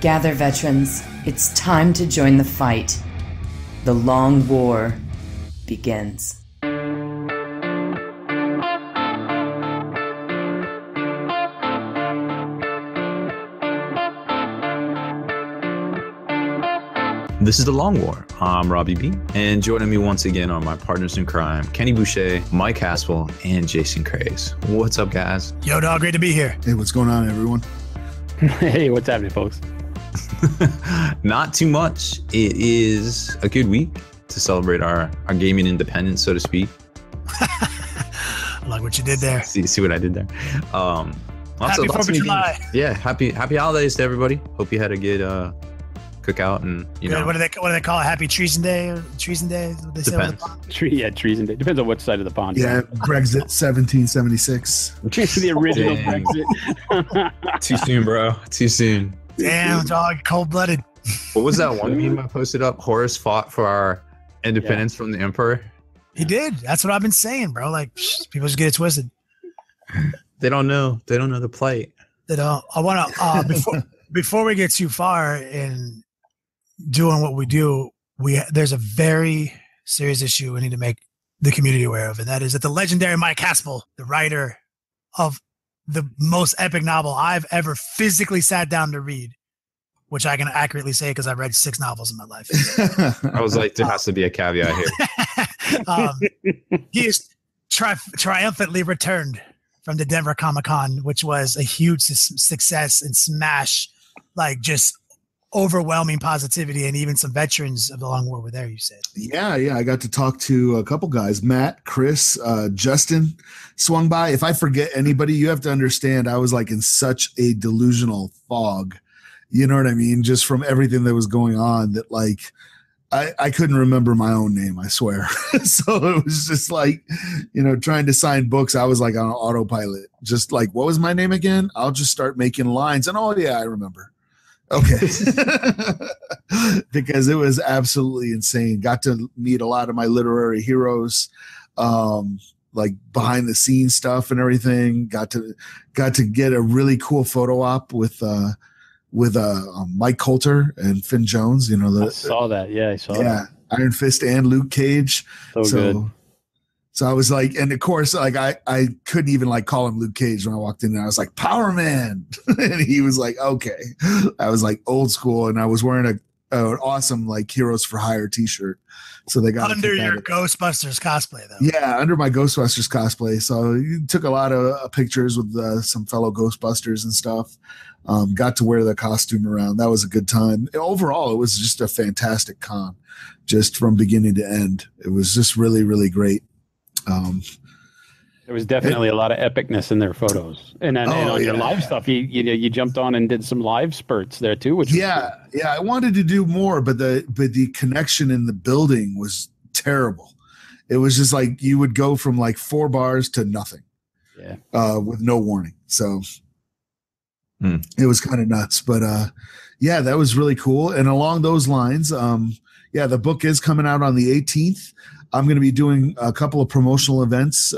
Gather, veterans. It's time to join the fight. The long war begins. This is The Long War. I'm Robbie B, and joining me once again are my partners in crime, Kenny Boucher, Mike Haspil, and Jason Craze. What's up, guys? Yo, dog, great to be here. Hey, what's going on, everyone? Hey, what's happening, folks? Not too much. It is a good week to celebrate our gaming independence, so to speak. I like what you did there. See what I did there. Happy 4th of July. Yeah, happy holidays to everybody. Hope you had a good cookout and What do they call it? Happy Treason Day? Treason Day? What they say on the pond? Treason Day. Depends on which side of the pond. Yeah, Brexit 1776. The original Brexit. Too soon, bro. Too soon. Damn, dog, cold-blooded. What was that one meme I posted up? Horus fought for our independence from the Emperor. He did. That's what I've been saying, bro. Like, people just get it twisted. They don't know. They don't know the plight. They don't. I want to before we get too far in doing what we do, there's a very serious issue we need to make the community aware of, and that is that the legendary Mike Haspil, the writer of the most epic novel I've ever physically sat down to read, which I can accurately say because I've read 6 novels in my life. I was like, there has to be a caveat here. He is triumphantly returned from the Denver Comic-Con, which was a huge success and smash, like just overwhelming positivity, and even some veterans of the Long War were there, you said. Yeah. I got to talk to a couple guys. Matt, Chris, Justin swung by. If I forget anybody, you have to understand I was like in such a delusional fog. You know what I mean? Just from everything that was going on that like I couldn't remember my own name, I swear. So it was just like, trying to sign books. I was like on autopilot, just like, what was my name again? I'll just start making lines. And oh yeah, I remember. Okay. Because it was absolutely insane. Got to meet a lot of my literary heroes, like behind the scenes stuff and everything. Got to get a really cool photo op with Mike Coulter and Finn Jones. I saw that. Yeah, I saw that. Yeah, Iron Fist and Luke Cage. So good. So I was like, and of course, like I couldn't even like call him Luke Cage when I walked in there. I was like, Power Man. And he was like, okay. I was like old school, and I was wearing an awesome like Heroes for Hire t-shirt. So they got under your Ghostbusters cosplay though. Yeah, under my Ghostbusters cosplay. So you took a lot of pictures with some fellow Ghostbusters and stuff. Got to wear the costume around. That was a good time. Overall, it was just a fantastic con, just from beginning to end. It was just really, really great. There was definitely a lot of epicness in their photos, and on your live stuff, you jumped on and did some live spurts there too. Which I wanted to do more, but the connection in the building was terrible. It was just like you would go from like 4 bars to nothing, with no warning. So it was kind of nuts, but that was really cool. And along those lines, the book is coming out on the 18th. I'm going to be doing a couple of promotional events,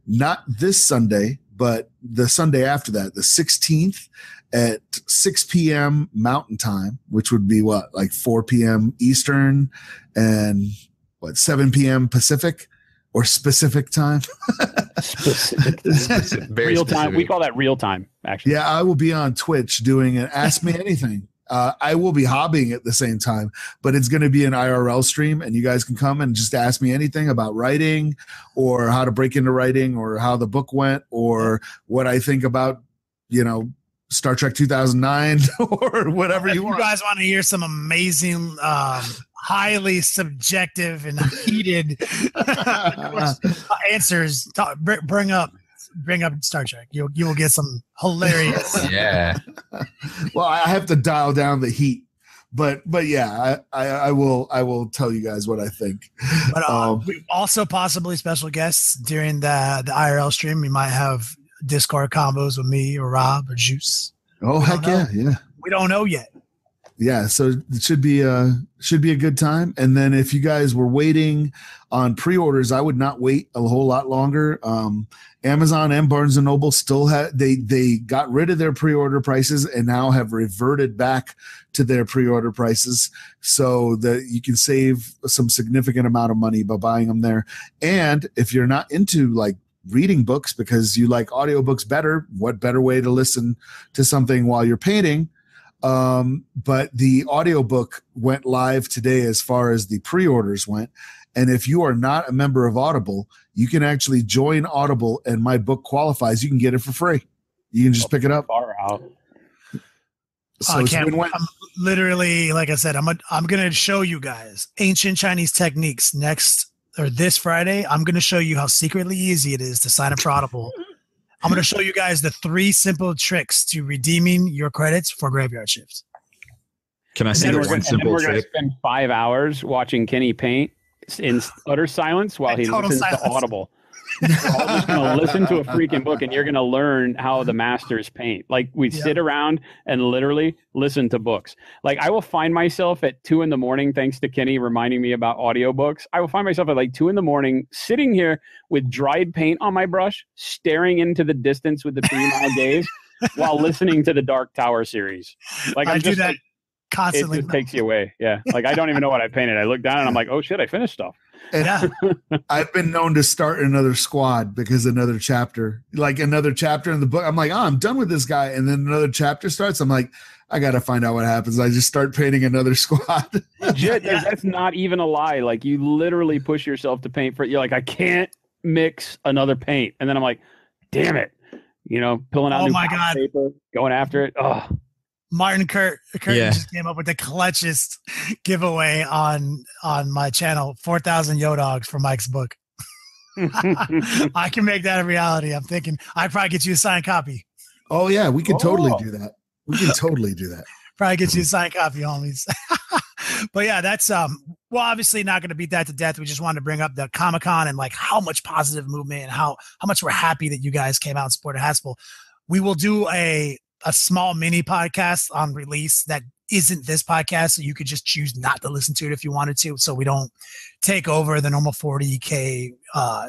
not this Sunday, but the Sunday after that, the 16th at 6 p.m. Mountain Time, which would be like 4 p.m. Eastern and 7 p.m. Pacific or specific time. Specific. Real time. We call that real time, actually. Yeah, I will be on Twitch doing an Ask Me Anything. I will be hobbying at the same time, but it's going to be an IRL stream, and you guys can come and just ask me anything about writing or how to break into writing or how the book went or what I think about, Star Trek 2009 or whatever you want. You guys want to hear some amazing, highly subjective and heated answers. Bring up Star Trek. You will get some hilarious. Yeah. Well, I have to dial down the heat, but yeah, I will tell you guys what I think. But we also possibly special guests during the IRL stream. We might have Discord combos with me or Rob or Juice. Oh heck yeah. We don't know yet. yeah, so it should be a good time. And then if you guys were waiting on pre-orders, I would not wait a whole lot longer. Amazon and Barnes and Noble still have they got rid of their pre-order prices and now have reverted back to their pre-order prices, so that you can save some significant amount of money by buying them there. And if you're not into like reading books because you like audiobooks better, what better way to listen to something while you're painting? But the audiobook went live today as far as the pre-orders went. And if you are not a member of Audible, you can actually join Audible and my book qualifies. You can get it for free. You can just pick it up. Far out. So I'm literally, like I said, I'm going to show you guys ancient Chinese techniques this Friday. I'm going to show you how secretly easy it is to sign up for Audible. I'm going to show you guys the 3 simple tricks to redeeming your credits for graveyard shifts. Can I see the one simple we're going to trick? spend 5 hours watching Kenny paint in utter silence while he listens to Audible. We're all just going to listen to a freaking book, and you're going to learn how the masters paint. Like, we sit around and literally listen to books. Like, I will find myself at 2 a.m, thanks to Kenny reminding me about audiobooks. I will find myself at like 2 a.m, sitting here with dried paint on my brush, staring into the distance with the 3-mile gaze while listening to the Dark Tower series. Like, I do that constantly. It just takes you away. Yeah. Like, I don't even know what I painted. I look down and I'm like, oh shit, I finished stuff. And I've been known to start another squad because another chapter in the book, I'm like, oh, I'm done with this guy. And then another chapter starts. I'm like, I got to find out what happens. I just start painting another squad. Legit, that's not even a lie. Like, you literally push yourself to paint you're like, I can't mix another paint. And then I'm like, damn it. Pulling out new paper, going after it. Oh, Martin Curtin just came up with the clutchest giveaway on my channel, 4,000 Yodogs for Mike's book. I can make that a reality. I'm thinking I'd probably get you a signed copy. Oh yeah, we could totally do that. We can totally do that. Probably get you a signed copy, homies. But yeah, that's obviously not going to beat that to death. We just wanted to bring up the Comic-Con and like how much positive movement and how much we're happy that you guys came out and supported Haspil. We will do a small mini podcast on release that isn't this podcast, so you could just choose not to listen to it if you wanted to, so we don't take over the normal 40K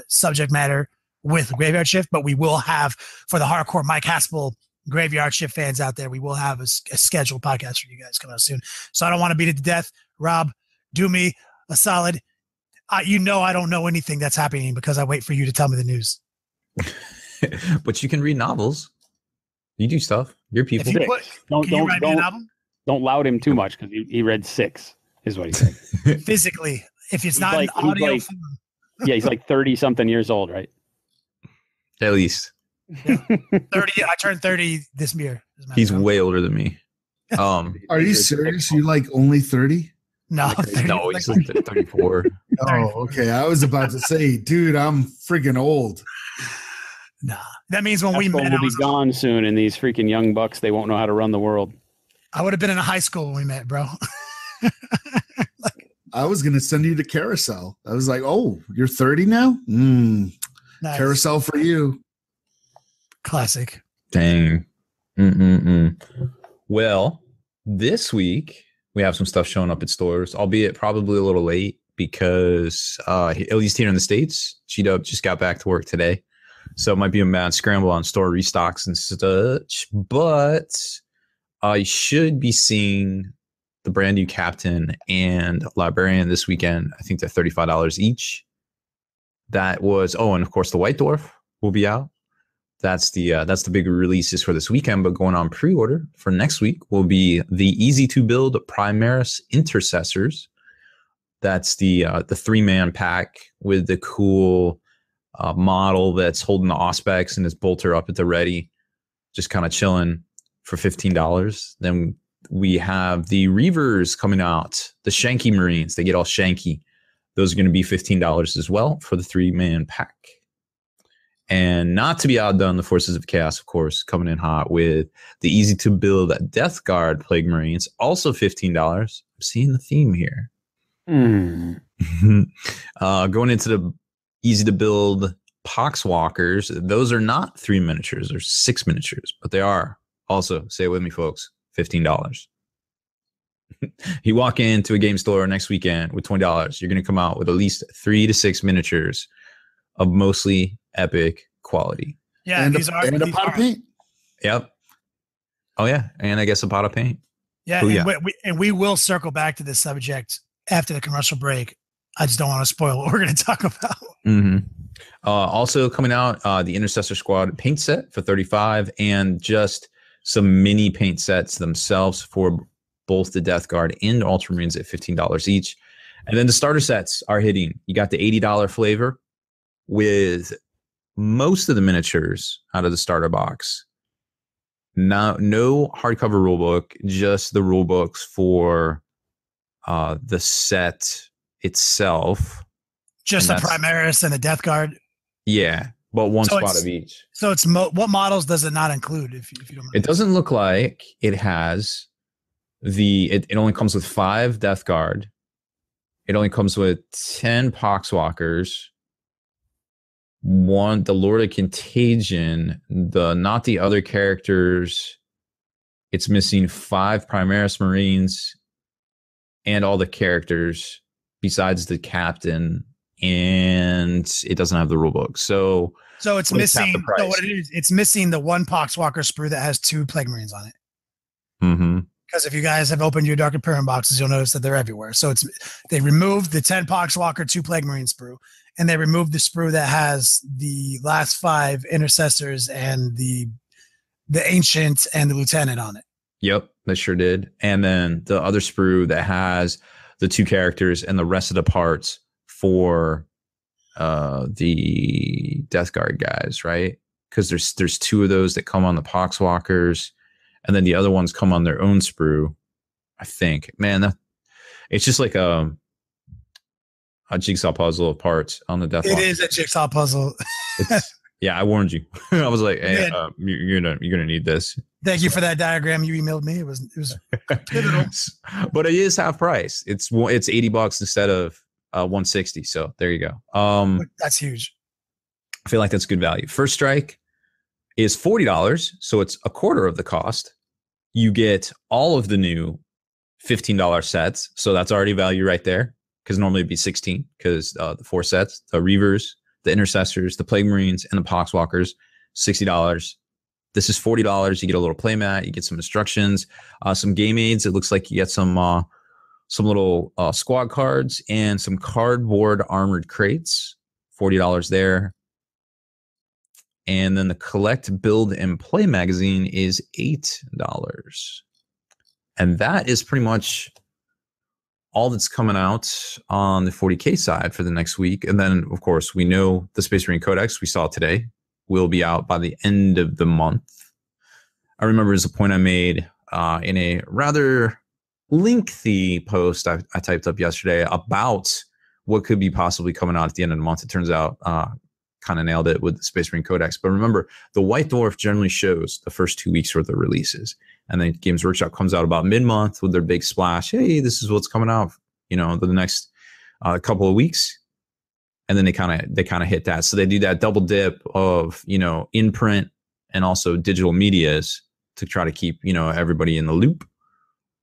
subject matter with Graveyard Shift. But we will have, for the hardcore Mike Haspil Graveyard Shift fans out there, we will have a scheduled podcast for you guys coming out soon. So I don't want to beat it to death. Rob, do me a solid. I don't know anything that's happening because I wait for you to tell me the news. But you can read novels. You do stuff. You're people. Can you write me a novel? Don't loud him too much because he read 6, is what he said. Physically, if it's not an audio form. Yeah, he's like 30-something years old, right? At least. Yeah. 30. I turned 30 this year. He's way older than me. Are you serious? You like only 30? No, 30, no, he's like 34. Oh, okay. I was about to say, dude, I'm freaking old. Nah, that means when we met, will be gone soon, and these freaking young bucks, they won't know how to run the world. I would have been in high school when we met, bro. I was gonna send you to Carousel. I was like, oh, you're 30 now? Nice. Carousel for you. Classic. Dang. Well, this week we have some stuff showing up at stores, albeit probably a little late because at least here in the States, G-Dub just got back to work today. So it might be a mad scramble on store restocks and such, but I should be seeing the brand new Captain and Librarian this weekend. I think they're $35 each. That was, and of course the White Dwarf will be out. That's the big releases for this weekend, but going on pre-order for next week will be the easy to build Primaris Intercessors. That's the 3-man pack with the cool model that's holding the Auspex and his bolter up at the ready, just kind of chilling for $15. Then we have the Reavers coming out, the Shanky Marines. They get all shanky. Those are going to be $15 as well for the 3-man pack. And not to be outdone, the Forces of Chaos, of course, coming in hot with the easy to build Death Guard Plague Marines, also $15. I'm seeing the theme here. Going into the easy to build Poxwalkers, those are not 3 miniatures, they're 6 miniatures, but they are also, say it with me, folks, $15. You walk into a game store next weekend with $20, you're going to come out with at least 3 to 6 miniatures of mostly epic quality. Yeah, and these a pot of paint. Yep. Oh yeah, and I guess a pot of paint. Yeah, and we will circle back to this subject after the commercial break. I just don't want to spoil what we're going to talk about. Mm-hmm. Also coming out, the Intercessor Squad paint set for $35, and just some mini paint sets themselves for both the Death Guard and Ultramarines at $15 each. And then the starter sets are hitting. You got the $80 flavor with most of the miniatures out of the starter box. No hardcover rulebook, just the rulebooks for the set itself. Just the Primaris and the Death Guard. Yeah, but one spot of each. So it's what models does it not include? If you don't mind. It doesn't look like it has it only comes with 5 Death Guard. It only comes with 10 Poxwalkers. The Lord of Contagion, not the other characters. It's missing 5 Primaris Marines and all the characters besides the captain, and it doesn't have the rulebook. So it's missing. So what it is, it's missing the 1 Poxwalker sprue that has 2 Plague Marines on it. Mm-hmm. Because if you guys have opened your Dark Imperium boxes, you'll notice that they're everywhere. So they removed the 10 Poxwalker, 2 Plague Marine sprue, and they removed the sprue that has the last 5 Intercessors and the Ancient and the Lieutenant on it. Yep, they sure did. And then the other sprue that has the 2 characters and the rest of the parts for the Death Guard guys, right? Because there's 2 of those that come on the Poxwalkers, and then the other ones come on their own sprue, I think. Man, it's just like a jigsaw puzzle of parts on the Death Walker. It is a jigsaw puzzle. Yeah, I warned you. I was like, hey, you're gonna need this. Thank you for that diagram you emailed me. It was pivotal. But it is half price. It's $80 instead of $160. So there you go. That's huge. I feel like that's good value. First Strike is $40, so it's a quarter of the cost. You get all of the new $15 sets, so that's already value right there. Because normally it'd be $16. Because the 4 sets, the Reavers, the Intercessors, the Plague Marines, and the Poxwalkers, $60. This is $40. You get a little playmat. You get some instructions, some game aids. It looks like you get some little squad cards and some cardboard armored crates. $40 there. And then the Collect, Build, and Play magazine is $8. And that is pretty much all that's coming out on the 40K side for the next week. And then, of course, we know the Space Marine Codex we saw today will be out by the end of the month. I remember as a point I made in a rather lengthy post I typed up yesterday about what could be possibly coming out at the end of the month. It turns out kind of nailed it with the Space Marine Codex. But remember, the White Dwarf generally shows the first 2 weeks worth of releases. And then Games Workshop comes out about mid-month with their big splash. Hey, this is what's coming out, the next couple of weeks. And then they kind of hit that. So they do that double dip of, in print and also digital medias to try to keep, everybody in the loop,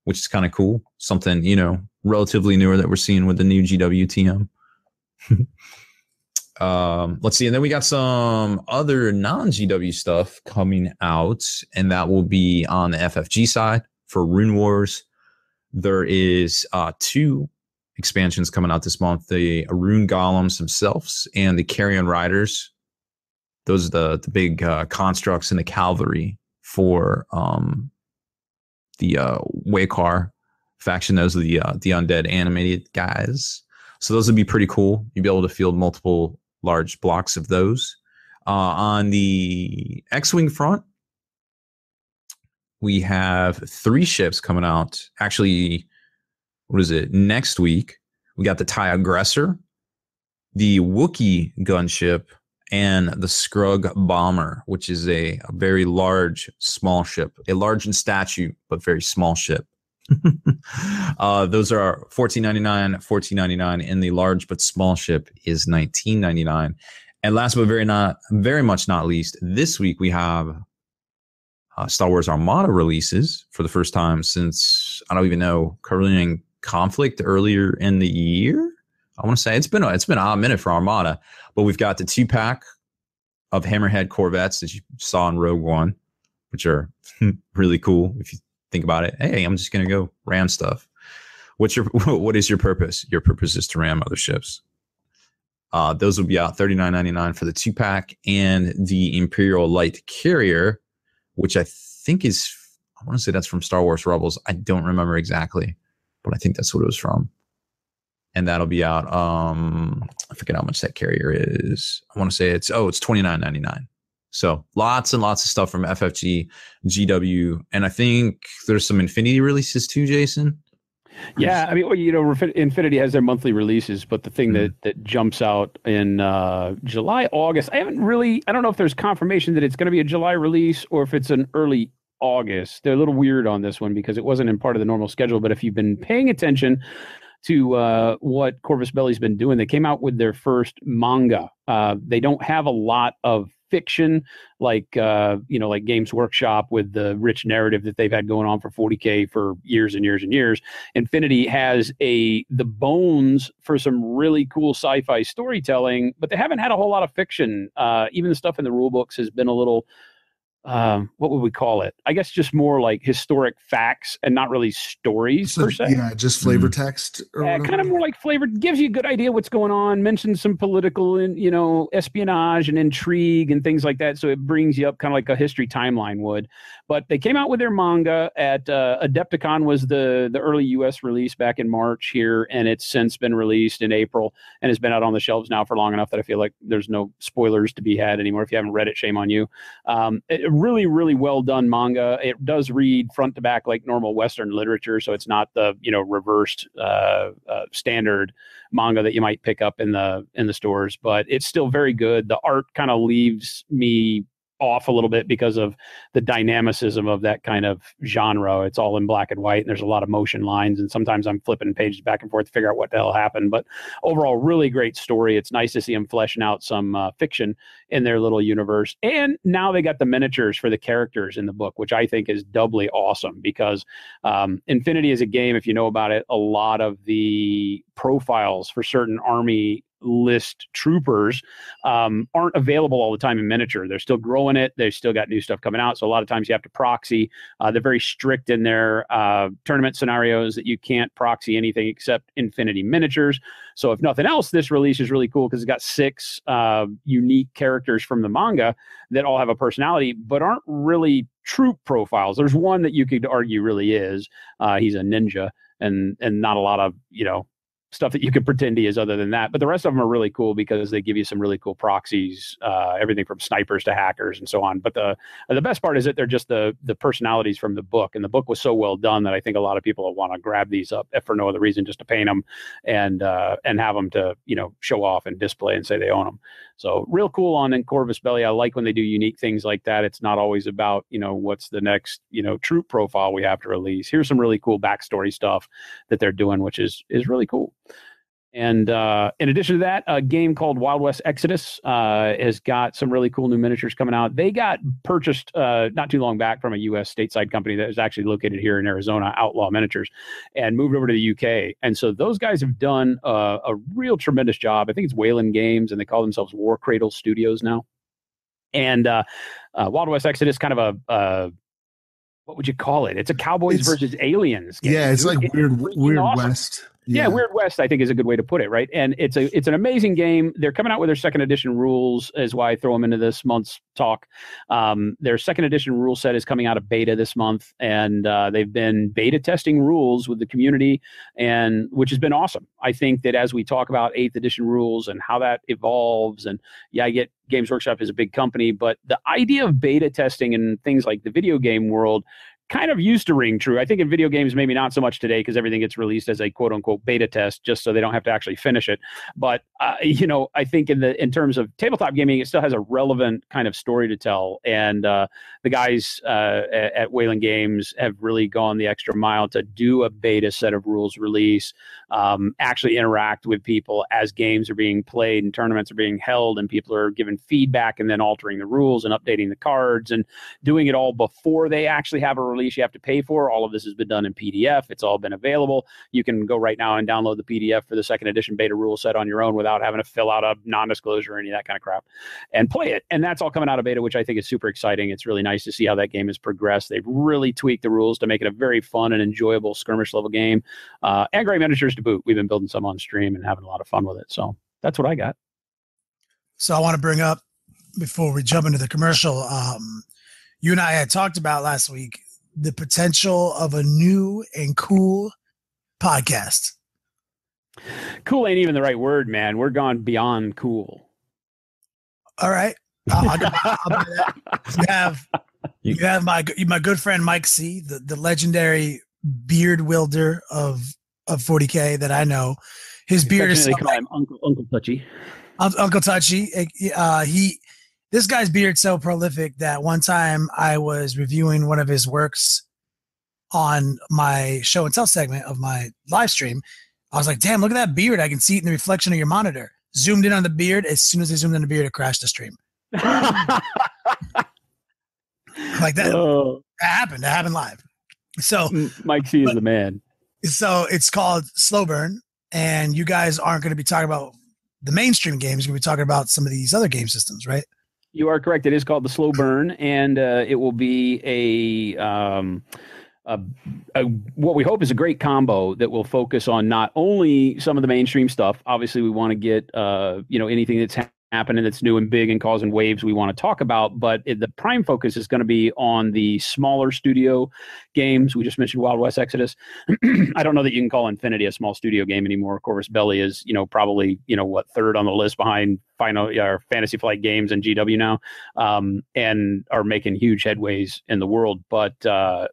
which is kind of cool. Something, relatively newer that we're seeing with the new GWTM. Let's see. And then we got some other non-GW stuff coming out, and that will be on the FFG side for Rune Wars. There is 2 expansions coming out this month, the Rune Golems themselves and the Carrion Riders. Those are the big constructs in the cavalry for the Waykar faction. Those are the undead animated guys. So those would be pretty cool. You'd be able to field multiple large blocks of those. On the X-Wing front, we have 3 ships coming out. Actually, what is it? Next week, we got the TIE Aggressor, the Wookiee gunship, and the Scrug Bomber, which is a very large, small ship. A large in stature, but very small ship. Those are $14.99, and the large but small ship is $19.99. And last but very much not least, this week we have Star Wars Armada releases for the first time since, I don't even know, Carillion Conflict earlier in the year. I want to say it's been a hot minute for Armada, but we've got the 2-pack of Hammerhead Corvettes that you saw in Rogue One, which are really cool if you think about it. Hey, I'm just gonna go ram stuff. What is your purpose? Your purpose is to ram other ships. Those will be out $39.99 for the 2-pack, and the Imperial Light Carrier, which I think is, I want to say that's from Star Wars Rebels. I don't remember exactly, but I think that's what it was from. And that'll be out. I forget how much that carrier is. I want to say it's $29.99. So lots and lots of stuff from FFG, GW, and I think there's some Infinity releases too, Jason. Yeah, I mean, well, you know, Infinity has their monthly releases, but the thing that jumps out in July, August, I don't know if there's confirmation that it's going to be a July release or if it's an early August. They're a little weird on this one because it wasn't in part of the normal schedule, but if you've been paying attention to what Corvus Belli's been doing, they came out with their first manga. They don't have a lot of fiction like Games Workshop with the rich narrative that they've had going on for 40K for years and years and years. Infinity has the bones for some really cool sci-fi storytelling, but they haven't had a whole lot of fiction. Even the stuff in the rule books has been a little what would we call it? I guess just more like historic facts and not really stories per se. Yeah, just flavor text. Kind of more like flavor. Gives you a good idea what's going on. Mentions some political and espionage and intrigue and things like that. So it brings you up kind of like a history timeline would. But they came out with their manga at Adepticon was the early U.S. release back in March here, and it's since been released in April and has been out on the shelves now for long enough that I feel like there's no spoilers to be had anymore. If you haven't read it, shame on you. Really, really well done manga. It does read front to back like normal Western literature, so it's not the reversed standard manga that you might pick up in the stores, but it's still very good. The art kind of leaves me off a little bit because of the dynamicism of that kind of genre. It's all in black and white, and there's a lot of motion lines, and sometimes I'm flipping pages back and forth to figure out what the hell happened. But overall, really great story. It's nice to see them fleshing out some fiction in their little universe. And now they got the miniatures for the characters in the book, which I think is doubly awesome because Infinity is a game, if you know about it, a lot of the profiles for certain army list troopers aren't available all the time in miniature. They're still growing it. They've still got new stuff coming out. So a lot of times you have to proxy. They're very strict in their tournament scenarios that you can't proxy anything except Infinity miniatures. So if nothing else, this release is really cool because it's got 6 unique characters from the manga that all have a personality, but aren't really troop profiles. There's one that you could argue really is. He's a ninja and not a lot of, stuff that you could pretend he is other than that. But the rest of them are really cool because they give you some really cool proxies, everything from snipers to hackers and so on. But the best part is that they're just the personalities from the book. And the book was so well done that I think a lot of people will want to grab these up if for no other reason, just to paint them and have them to, show off and display and say they own them. So real cool on in Corvus Belli. I like when they do unique things like that. It's not always about, what's the next, troop profile we have to release. Here's some really cool backstory stuff that they're doing, which is really cool. And in addition to that, a game called Wild West Exodus has got some really cool new miniatures coming out. They got purchased not too long back from a U.S. stateside company that is actually located here in Arizona, Outlaw Miniatures, and moved over to the U.K. And so those guys have done a real tremendous job. I think it's Wayland Games, and they call themselves War Cradle Studios now. And Wild West Exodus, kind of a what would you call it? It's a Cowboys versus Aliens game. Yeah, it's like Weird awesome. West. Yeah, Weird West, I think, is a good way to put it, right? And it's an amazing game. They're coming out with their second edition rules, is why I throw them into this month's talk. Their second edition rule set is coming out of beta this month, and they've been beta testing rules with the community, and which has been awesome. I think that as we talk about 8th edition rules and how that evolves, and I get Games Workshop is a big company, but the idea of beta testing and things like the video game world kind of used to ring true. I think in video games, maybe not so much today because everything gets released as a quote unquote beta test, just so they don't have to actually finish it. But, I think in terms of tabletop gaming, it still has a relevant kind of story to tell. And the guys at Wayland Games have really gone the extra mile to do a beta set of rules release, actually interact with people as games are being played and tournaments are being held and people are giving feedback and then altering the rules and updating the cards and doing it all before they actually have a release you have to pay for. All of this has been done in PDF. It's all been available. You can go right now and download the PDF for the second edition beta rule set on your own without having to fill out a non-disclosure or any of that kind of crap and play it. And that's all coming out of beta, which I think is super exciting. It's really nice to see how that game has progressed. They've really tweaked the rules to make it a very fun and enjoyable skirmish level game, and great miniatures to boot. We've been building some on stream and having a lot of fun with it. So that's what I got. So I want to bring up, before we jump into the commercial, you and I had talked about last week the potential of a new and cool podcast. Cool ain't even the right word, man. We're gone beyond cool. All right. I'll buy that. You have my good friend Mike C, the legendary beard wielder of 40K that I know. His beard is call him Uncle Touchy. Uncle Touchy. This guy's beard's so prolific that one time I was reviewing one of his works on my show and tell segment of my live stream. I was like, damn, look at that beard. I can see it in the reflection of your monitor. Zoomed in on the beard. As soon as I zoomed in on the beard, it crashed the stream. Like that. Oh. That happened live. So Mike C is the man. So it's called Slow Burn, and you guys aren't going to be talking about the mainstream games. You're going to be talking about some of these other game systems, right? You are correct. It is called the Slow Burn, and it will be what we hope is a great combo that will focus on not only some of the mainstream stuff. Obviously, we want to get anything that's happening that's new and big and causing waves we want to talk about, but the prime focus is going to be on the smaller studio games. We just mentioned Wild West Exodus. I don't know that you can call Infinity a small studio game anymore. Corvus Belli is, probably, third on the list behind Fantasy Flight Games and GW now, and are making huge headways in the world. But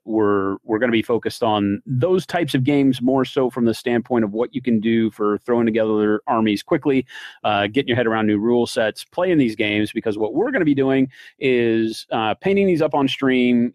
we're going to be focused on those types of games more so from the standpoint of what you can do for throwing together armies quickly, getting your head around new rule sets, playing these games, because what we're going to be doing is painting these up on stream.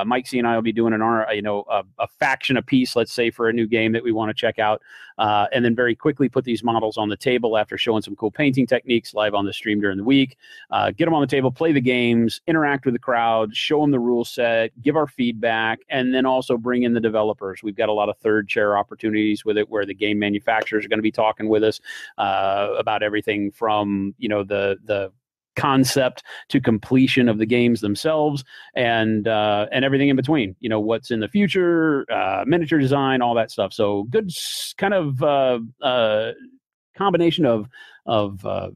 Mike C and I will be doing a faction a piece, let's say, for a new game that we want to check out, and then very quickly put these models on the table after showing some cool painting techniques live on the stream during the week. Get them on the table, play the games, interact with the crowd, show them the rule set, give our feedback, and then also bring in the developers. We've got a lot of third chair opportunities with it, where the game manufacturers are going to be talking with us about everything from the concept to completion of the games themselves, and everything in between. What's in the future, miniature design, all that stuff. So good kind of combination of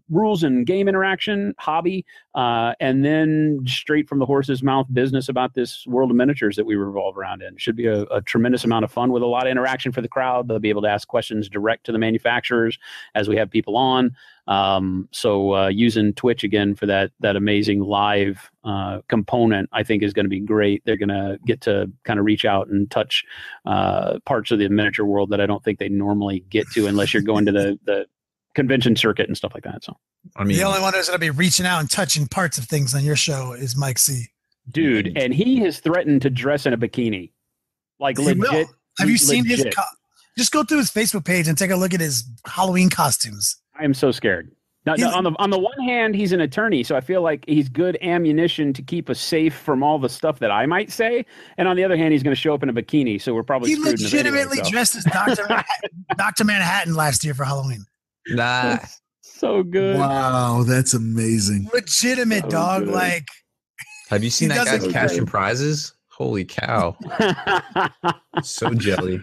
rules and game interaction, hobby, and then straight from the horse's mouth business about this world of miniatures that we revolve around in. Should be a tremendous amount of fun with a lot of interaction for the crowd. They'll be able to ask questions direct to the manufacturers as we have people on. So using Twitch again for that amazing live component, I think is going to be great. They're going to get to kind of reach out and touch parts of the miniature world that I don't think they normally get to unless you're going to the convention circuit and stuff like that. So the only one who's going to be reaching out and touching parts of things on your show is Mike C. Dude, and he has threatened to dress in a bikini. Like he legit. Will. Have you seen his just go through his Facebook page and take a look at his Halloween costumes. I am so scared. Now, on the one hand, he's an attorney, so I feel like he's good ammunition to keep us safe from all the stuff that I might say. And on the other hand, he's going to show up in a bikini, so we're probably screwed. He legitimately dressed as Dr. Manhattan last year for Halloween. Nah, so good. Wow, that's amazing. Legitimate, dog. Good. Like, have you seen that guy's cashing prizes? Holy cow! So jelly.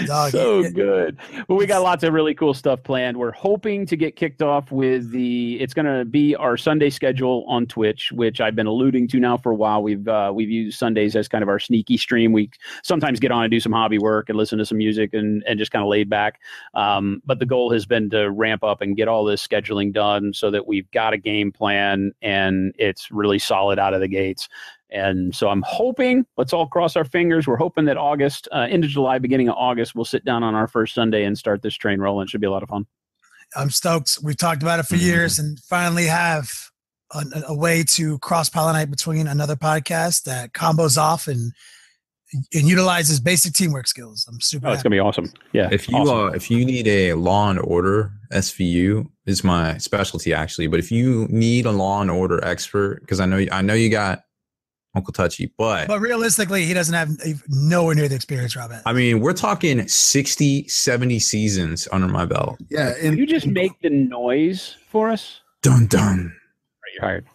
Dog, so good. Well, we got lots of really cool stuff planned. We're hoping to get kicked off with it's going to be our Sunday schedule on Twitch, which I've been alluding to now for a while. We've used Sundays as kind of our sneaky stream. We sometimes get on and do some hobby work and listen to some music and just kind of laid back. But the goal has been to ramp up and get all this scheduling done so that we've got a game plan and it's really solid out of the gates. And so I'm hoping, let's all cross our fingers. We're hoping that August, into July, beginning of August, we'll sit down on our first Sunday and start this train rolling. It should be a lot of fun. I'm stoked. We've talked about it for years and finally have a way to cross-pollinate between another podcast that combos off and utilizes basic teamwork skills. I'm super it's going to be awesome. Yeah. If you need a Law and Order SVU, is my specialty actually, but if you need a Law and Order expert, because I know you got Uncle Touchy, but realistically, he doesn't have nowhere near the experience Rob has. I mean, we're talking 60, 70 seasons under my belt. Yeah. And you just make the noise for us? Dun dun. Right, you're hired.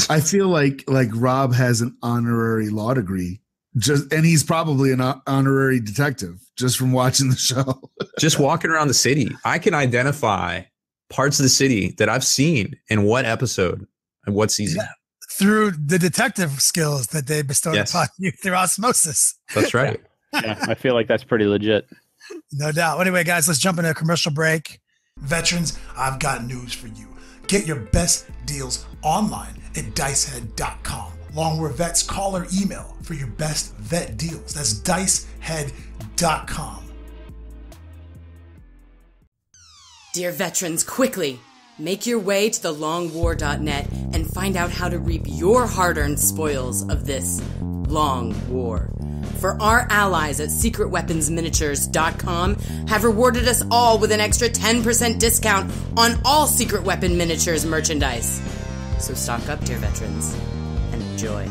I feel like Rob has an honorary law degree, and he's probably an honorary detective just from watching the show. Just walking around the city, I can identify parts of the city that I've seen in what episode and what season. Yeah. Through the detective skills that they bestowed upon you through osmosis. That's right. Yeah, I feel like that's pretty legit. No doubt. Anyway, guys, let's jump into a commercial break. Veterans, I've got news for you. Get your best deals online at dicehead.com. Long War Vets, call or email for your best vet deals. That's dicehead.com. Dear veterans, quickly, make your way to thelongwar.net and find out how to reap your hard-earned spoils of this long war. For our allies at secretweaponsminiatures.com have rewarded us all with an extra 10% discount on all Secret Weapon Miniatures merchandise. So stock up, dear veterans, and enjoy.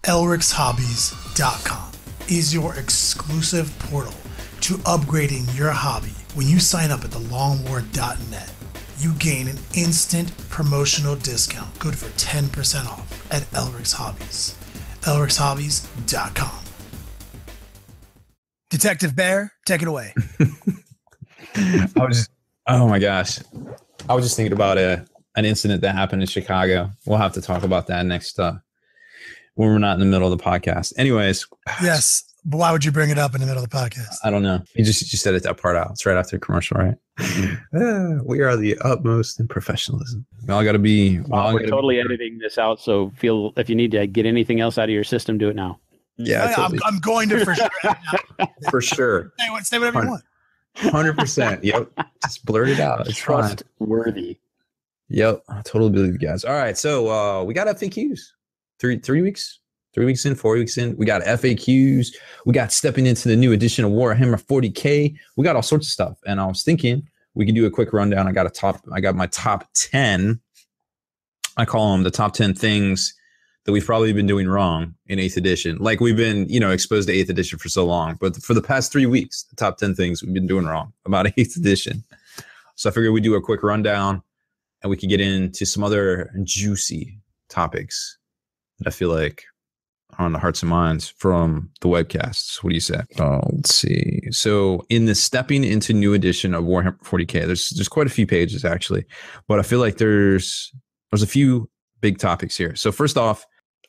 elricshobbies.com is your exclusive portal to upgrading your hobby. When you sign up at thelongwar.net, you gain an instant promotional discount good for 10% off at Elric's Hobbies. elricshobbies.com. Detective Baer, take it away. Oh my gosh. I was just thinking about an incident that happened in Chicago. We'll have to talk about that next when we're not in the middle of the podcast. Anyways. Yes. But why would you bring it up in the middle of the podcast? I don't know. You just said it that part out. It's right after the commercial, right? We are the utmost in professionalism. We all got to be. We're totally editing this out. So if you need to get anything else out of your system, do it now. Yeah, totally. I'm going to for sure. For sure. Say whatever you want. 100%. Yep. Just blurt it out. It's trustworthy. Yep. I totally believe you guys. All right. So we got FAQs. 3 weeks. 3 weeks in, 4 weeks in, we got FAQs. We got stepping into the new edition of Warhammer 40K. We got all sorts of stuff. And I was thinking we could do a quick rundown. I got my top 10. I call them the top 10 things that we've probably been doing wrong in 8th edition. Like we've been, exposed to 8th edition for so long. But for the past 3 weeks, the top 10 things we've been doing wrong about 8th edition. So I figured we'd do a quick rundown and we could get into some other juicy topics that I feel like on the hearts and minds from the webcasts. What do you say? Let's see. So in the stepping into new edition of Warhammer 40K, there's quite a few pages actually, but I feel like there's a few big topics here. So first off,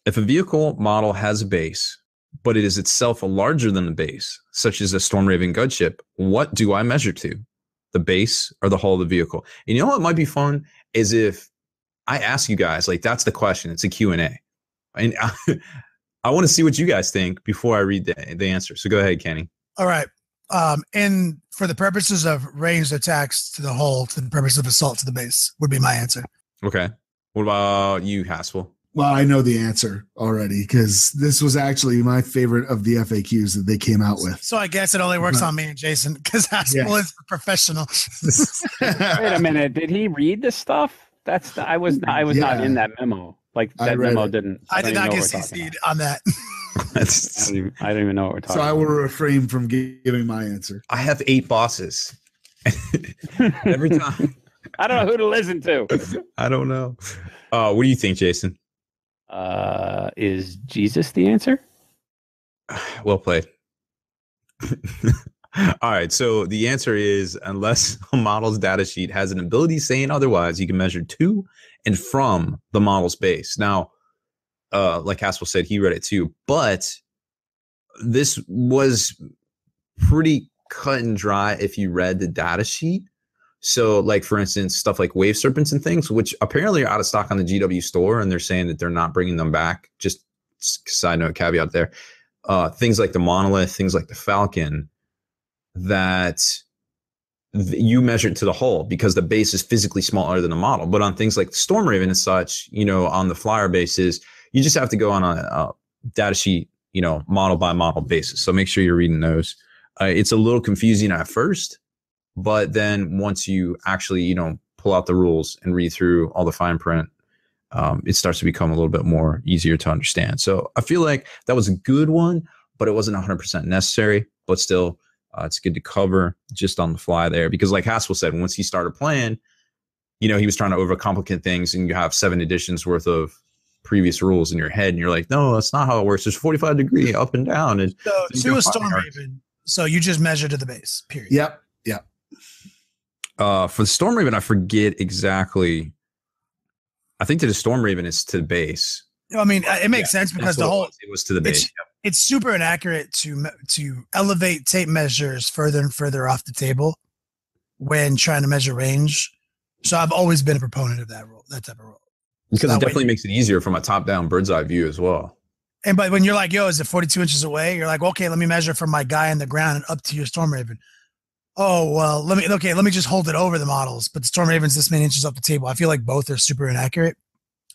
if a vehicle model has a base, but it is itself larger than the base, such as a Stormraven gunship, what do I measure to? The base or the hull of the vehicle? And you know what might be fun is if I ask you guys, like that's the question. It's a Q&A. And I want to see what you guys think before I read the answer. So go ahead, Kenny. All right. And for the purposes of ranged attacks to the hull, to the purpose of assault to the base, would be my answer. Okay. What about you, Haspil? Well, I know the answer already because this was actually my favorite of the FAQs that they came out with. So I guess it only works on me and Jason because Haspil is professional. Wait a minute. Did he read the stuff? I was not in that memo. Like that memo didn't. I did not get CC'd on that. I don't even know what we're talking about. So I will refrain from giving my answer. I have 8 bosses. Every time. I don't know who to listen to. I don't know. What do you think, Jason? Is Jesus the answer? Well played. All right. So the answer is unless a model's data sheet has an ability saying otherwise, you can measure to and from the model's base. Now, like Haspil said, he read it too, but this was pretty cut and dry if you read the data sheet. So like, for instance, stuff like wave serpents and things, which apparently are out of stock on the GW store, and they're saying that they're not bringing them back. Just side note, caveat there. Things like the monolith, things like the falcon, that you measure it to the hull because the base is physically smaller than the model. But on things like the Storm Raven and such, on the flyer bases, you just have to go on a data sheet, model by model basis. So make sure you're reading those. It's a little confusing at first, but then once you actually, pull out the rules and read through all the fine print, it starts to become a little bit more easier to understand. So I feel like that was a good one, but it wasn't 100% necessary, but still, it's good to cover just on the fly there, because like Haspil said, once he started playing, he was trying to overcomplicate things, and you have 7 editions worth of previous rules in your head, and you're like, no, that's not how it works. There's 45-degree up and down. And so to a Storm Raven, so you just measure to the base, period. Yep. For the Storm Raven, I forget exactly. I think that the Storm Raven is to the base. I mean, it makes sense because the whole it was to the base. It's super inaccurate to elevate tape measures further and further off the table when trying to measure range. So I've always been a proponent of that type of rule. Because it definitely makes it easier from a top-down bird's eye view as well. But when you're like, yo, is it 42 inches away? You're like, okay, let me measure from my guy on the ground and up to your Storm Raven. Oh, well, let me just hold it over the models. But the Storm Raven's this many inches off the table. I feel like both are super inaccurate.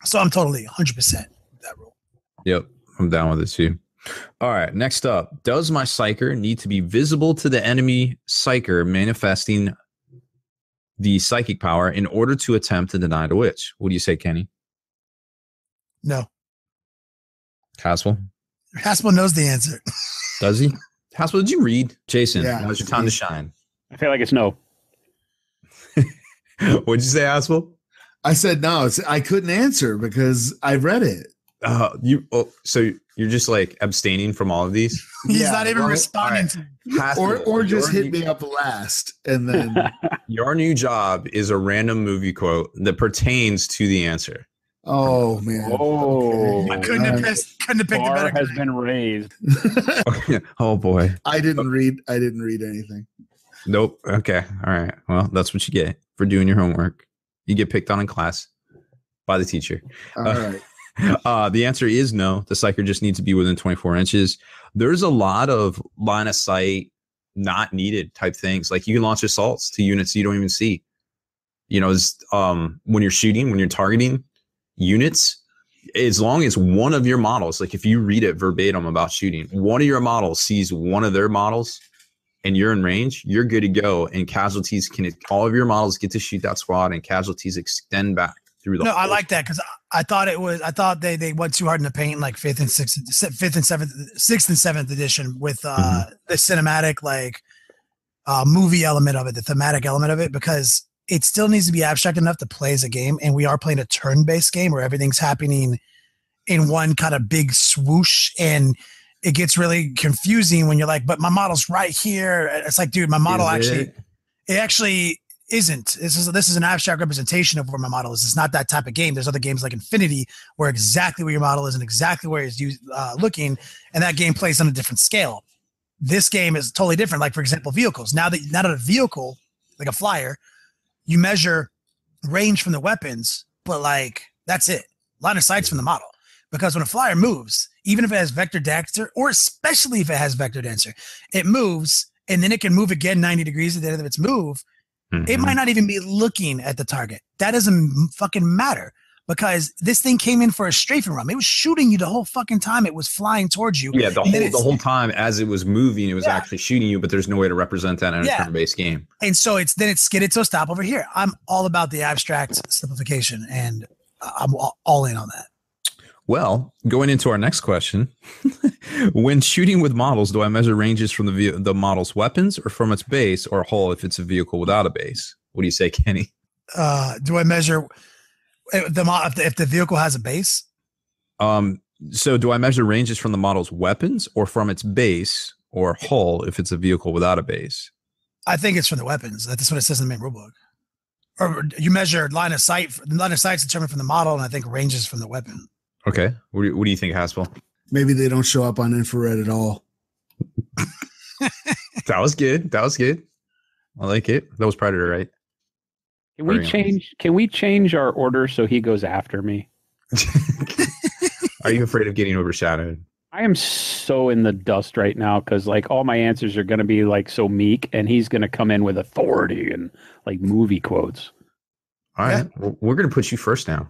So I'm totally 100% with that rule. Yep, I'm down with it too. All right, next up. Does my Psyker need to be visible to the enemy Psyker manifesting the psychic power in order to attempt to deny the witch? What do you say, Kenny? No. Haspil? Haspil knows the answer. Does he? Haspil, did you read? Jason, Yeah. now's your time to shine. I feel like it's no. What'd you say, Haspil? I said no. I couldn't answer because I read it. So you're just like abstaining from all of these? He's not even responding to Haspil, or just hit me up last, and then your new job is a random movie quote that pertains to the answer. Oh man! Oh, I couldn't have picked a better has guy. been raised. Oh boy! I didn't read anything. Nope. Okay. All right. Well, that's what you get for doing your homework. You get picked on in class by the teacher. All right. The answer is no. The Psyker just needs to be within 24 inches. There's a lot of line of sight, not needed type things. Like you can launch assaults to units you don't even see. When you're shooting, when you're targeting units, as long as one of your models, like if you read it verbatim about shooting, one of your models sees one of their models and you're in range, you're good to go. And casualties all of your models get to shoot that squad, and casualties extend back through the. No, I like that because I thought they went too hard in the paint, like fifth and seventh edition with the cinematic movie element of it, the thematic element of it, because it still needs to be abstract enough to play as a game. And we are playing a turn-based game where everything's happening in one kind of big swoosh, and it gets really confusing when you're like, but my model's right here. It's like, dude, my model it actually isn't. This is an abstract representation of where my model is. It's not that type of game. There's other games like Infinity where exactly where your model is and exactly where it's looking, and that game plays on a different scale. This game is totally different. Like, for example, vehicles. Now that a vehicle, like a flyer, you measure range from the weapons, but that's it. Line of sight's from the model. Because when a flyer moves, even if it has vector dancer, or especially if it has vector dancer, it moves, and then it can move again 90 degrees at the end of its move. Mm-hmm. It might not even be looking at the target. That doesn't fucking matter, because this thing came in for a strafing run. It was shooting you the whole fucking time it was flying towards you. Yeah, the whole time as it was moving, it was actually shooting you, but there's no way to represent that in a turn-based game. And so it's skidded to a stop over here. I'm all about the abstract simplification, and I'm all in on that. Well, going into our next question, when shooting with models, do I measure ranges from the model's weapons or from its base or hull if it's a vehicle without a base? What do you say, Kenny? Do I measure if the vehicle has a base? So do I measure ranges from the model's weapons or from its base or hull if it's a vehicle without a base? I think it's from the weapons. That's what it says in the main rulebook. Or you measure line of sight. Line of sight is determined from the model, and I think ranges from the weapon. Okay. What do you think, Haspil? Maybe they don't show up on infrared at all. That was good. I like it. That was Predator, right? Can we change our order so he goes after me? Are you afraid of getting overshadowed? I am so in the dust right now because like all my answers are going to be like so meek, and he's going to come in with authority and like movie quotes. All right, well, we're going to put you first now.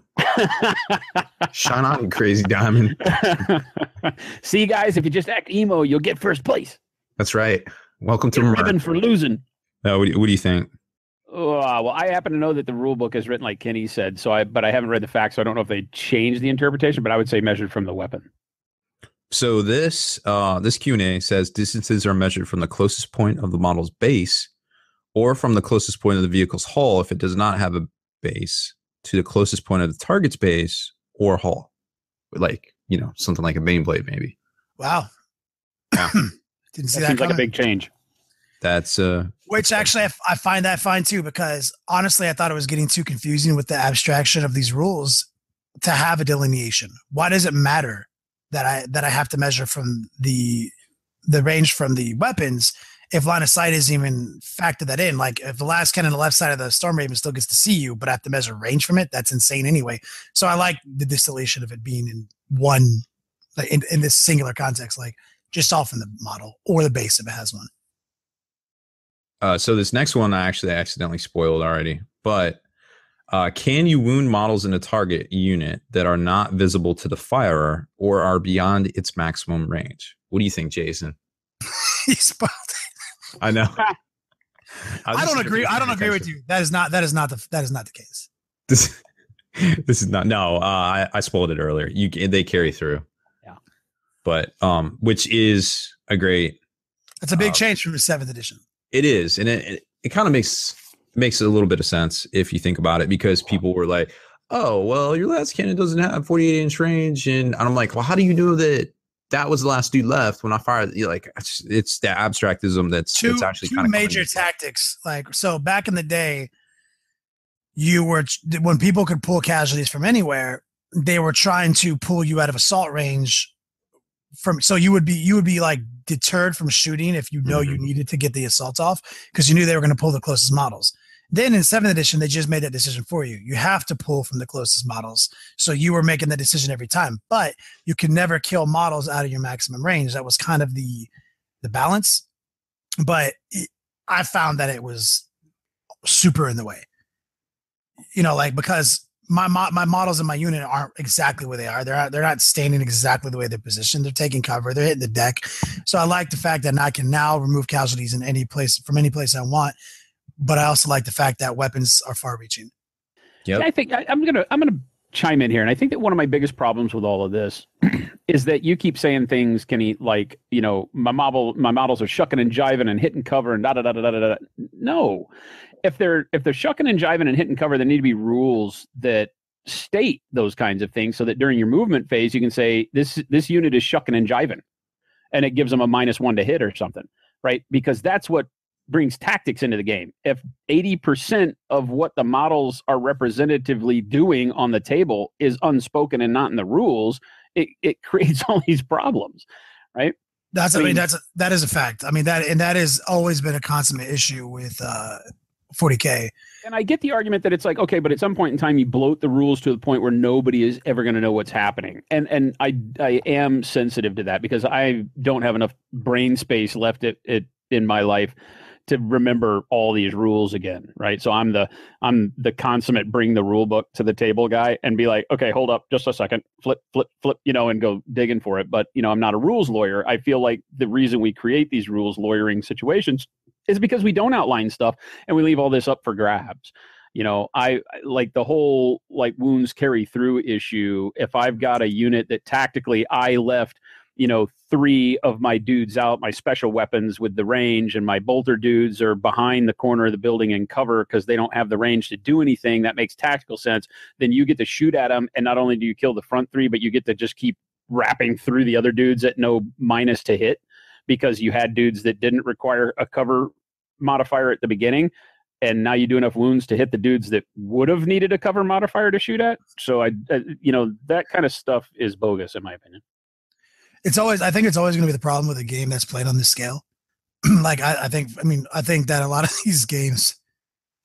Shine on, you crazy diamond. See, guys, if you just act emo, you'll get first place. That's right. Welcome to ribbon for losing. What do you think? Well, I happen to know that the rule book is written like Kenny said, but I haven't read the facts, so I don't know if they changed the interpretation. But I would say measured from the weapon. So this Q&A says distances are measured from the closest point of the model's base, or from the closest point of the vehicle's hull if it does not have a base, to the closest point of the target's base or hull, like something like a Bane blade, maybe. Wow. Yeah. Didn't see that seems like a big change. That's which actually I find that fine too, because honestly I thought it was getting too confusing with the abstraction of these rules to have a delineation. Why does it matter that I have to measure from the range from the weapons if line of sight isn't even factor that in? Like if the last cannon on the left side of the Storm Raven still gets to see you, but I have to measure range from it, that's insane anyway. So I like the distillation of it being in one, like in this singular context, like just off in the model or the base if it has one. So this next one I actually accidentally spoiled already, but can you wound models in a target unit that are not visible to the firer or are beyond its maximum range? What do you think, Jason? He spoiled it. I know. I don't agree. I don't agree with you. That is not the case. This is not. No, I spoiled it earlier. They carry through. Yeah. But which is a great. It's a big change from the 7th edition. It is, and it kind of makes a little bit of sense if you think about it, because people were like, "Oh, well, your last cannon doesn't have 48-inch range," and I'm like, "Well, how do you know that was the last dude left when I fired?" You're like, it's the abstractism that's actually kind of major tactics. Like so, back in the day, when people could pull casualties from anywhere, they were trying to pull you out of assault range. So you would be like deterred from shooting if you needed to get the assaults off because you knew they were going to pull the closest models. Then in 7th edition, they just made that decision for you. You have to pull from the closest models. So you were making that decision every time, but you can never kill models out of your maximum range. That was kind of the balance. But I found that it was super in the way, because my models in my unit aren't exactly where they are. They're not standing exactly the way they're positioned. They're taking cover. They're hitting the deck. So I like the fact that I can now remove casualties in any place from any place I want. But I also like the fact that weapons are far-reaching. Yeah, I think I'm gonna chime in here, and I think that one of my biggest problems with all of this is that you keep saying things, Kenny, like my models are shucking and jiving and hitting cover and da da da da da da. No. If they're shucking and jiving and hitting cover, there need to be rules that state those kinds of things so that during your movement phase, you can say this unit is shucking and jiving, and it gives them a -1 to hit or something, right? Because that's what brings tactics into the game. If 80% of what the models are representatively doing on the table is unspoken and not in the rules, it creates all these problems, right? That is a fact. I mean, that has always been a consummate issue with 40K. And I get the argument that it's like, okay, but at some point in time, you bloat the rules to the point where nobody is ever going to know what's happening. And I am sensitive to that because I don't have enough brain space left in my life to remember all these rules again, right? So I'm the consummate bring the rule book to the table guy and be like, okay, hold up just a second, flip, and go digging for it. But I'm not a rules lawyer. I feel like the reason we create these rules lawyering situations is because we don't outline stuff and we leave all this up for grabs. I like the whole like wounds carry through issue. If I've got a unit that tactically I left, 3 of my dudes out, my special weapons with the range, and my bolter dudes are behind the corner of the building in cover because they don't have the range to do anything that makes tactical sense, then you get to shoot at them. And not only do you kill the front 3, but you get to just keep wrapping through the other dudes at no minus to hit because you had dudes that didn't require a cover modifier at the beginning. And now you do enough wounds to hit the dudes that would have needed a cover modifier to shoot at. So that kind of stuff is bogus in my opinion. I think it's always going to be the problem with a game that's played on this scale. Like I think that a lot of these games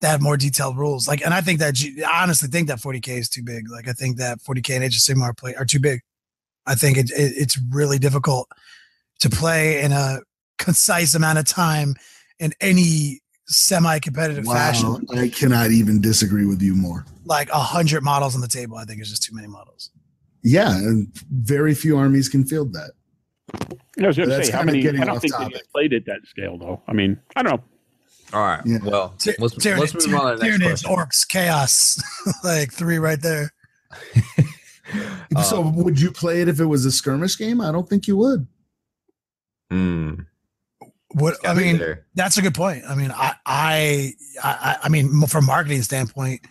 that have more detailed rules. Like, and I think that I honestly think that 40K is too big. Like, I think that 40K and Age of Sigmar are too big. I think it's really difficult to play in a concise amount of time in any semi-competitive fashion. I cannot even disagree with you more. Like 100 models on the table, I think is just too many models. Yeah, and very few armies can field that. I was going to say, how many? I don't think they played at that scale, though. I mean, I don't know. All right. Yeah. Well, let's move on to the next question. Orcs, chaos, like 3 right there. So, would you play it if it was a skirmish game? I don't think you would. What I mean, that's a good point. I mean, I mean, from a marketing standpoint,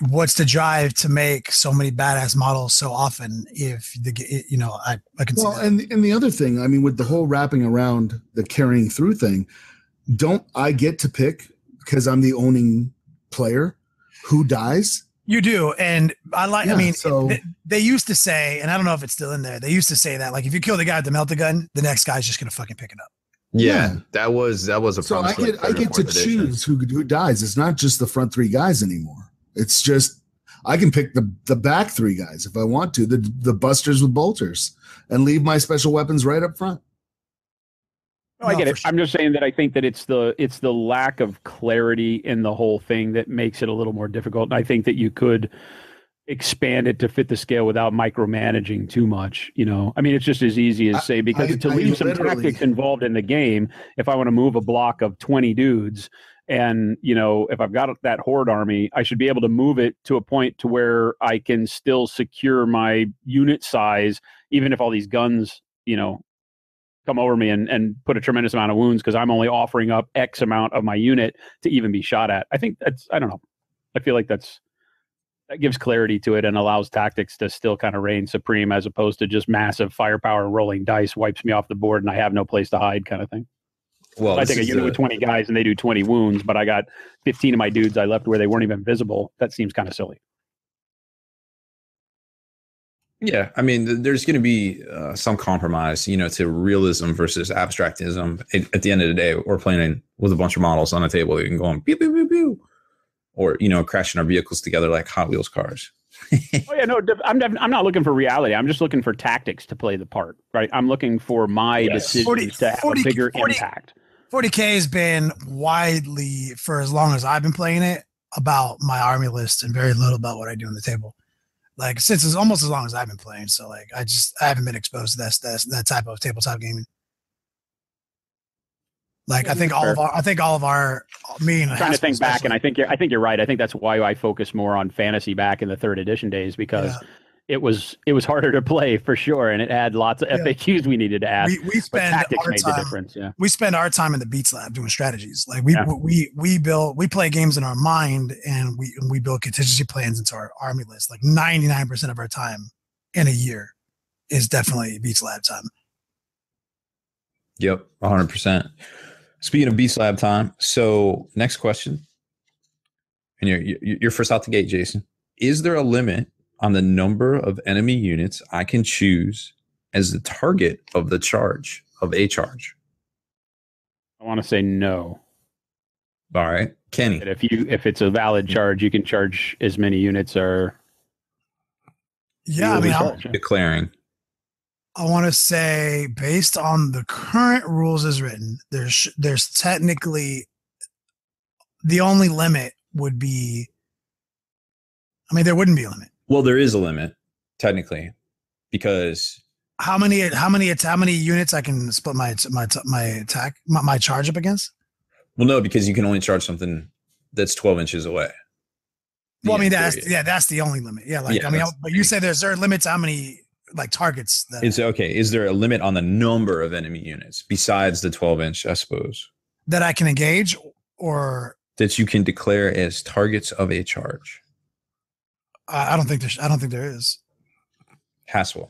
what's the drive to make so many badass models so often? If I can see that. And the other thing, I mean, with the whole wrapping around the carrying through thing, don't I get to pick because I'm the owning player who dies? You do, and they used to say, and I don't know if it's still in there. They used to say that, like, if you kill the guy with the melta gun, the next guy's just gonna fucking pick it up. Yeah. That was a problem. So I get to choose who dies. It's not just the front 3 guys anymore. It's just I can pick the back 3 guys if I want to, the busters with bolters, and leave my special weapons right up front. I get it. Sure. I'm just saying that I think that it's the lack of clarity in the whole thing that makes it a little more difficult. And I think that you could expand it to fit the scale without micromanaging too much. I mean, it's just as easy as say, because to leave some tactics involved in the game, if I want to move a block of 20 dudes and, if I've got that horde army, I should be able to move it to a point to where I can still secure my unit size, even if all these guns, come over me and put a tremendous amount of wounds because I'm only offering up X amount of my unit to even be shot at. I think I don't know. I feel like that gives clarity to it and allows tactics to still kind of reign supreme as opposed to just massive firepower rolling dice wipes me off the board and I have no place to hide kind of thing. Well, I take a unit with 20 guys and they do 20 wounds, but I got 15 of my dudes I left where they weren't even visible. That seems kind of silly. Yeah, I mean, there's going to be some compromise, to realism versus abstractism. At the end of the day, we're playing with a bunch of models on a table that can go on pew, pew, pew, pew, or, crashing our vehicles together like Hot Wheels cars. Oh, yeah, no, I'm not looking for reality. I'm just looking for tactics to play the part, right? I'm looking for my decisions to have a bigger impact. 40K has been widely, for as long as I've been playing it, about my army list and very little about what I do on the table. Like, since it's almost as long as I've been playing, so like I haven't been exposed to that type of tabletop gaming. Like, I think all of our me and trying to think back, and I think you're right. I think that's why I focus more on fantasy back in the 3rd edition days because it was harder to play for sure, and it had lots of FAQs we needed to add. We spend tactics made the difference. Yeah, we spend our time in the Beats Lab doing strategies. Like we play games in our mind, and we build contingency plans into our army list. Like 99% of our time in a year is definitely Beats Lab time. Yep, 100%. Speaking of Beats Lab time, so next question, and you're first out the gate, Jason. Is there a limit on the number of enemy units I can choose as the target of the charge of a charge? I want to say no. All right, Kenny. If it's a valid charge, you can charge as many units or. Yeah, I mean, I'm declaring. I want to say, based on the current rules as written, there's technically the only limit would be. I mean, there wouldn't be a limit. Well, there is a limit, technically, because how many units I can split my attack my charge up against? Well, no, because you can only charge something that's 12 inches away. Well, I mean that's the only limit. Yeah, like but you say there are limits how many like targets. It's okay. Is there a limit on the number of enemy units besides the 12-inch? I suppose that I can engage or that you can declare as targets of a charge. I don't think there is. Haspil,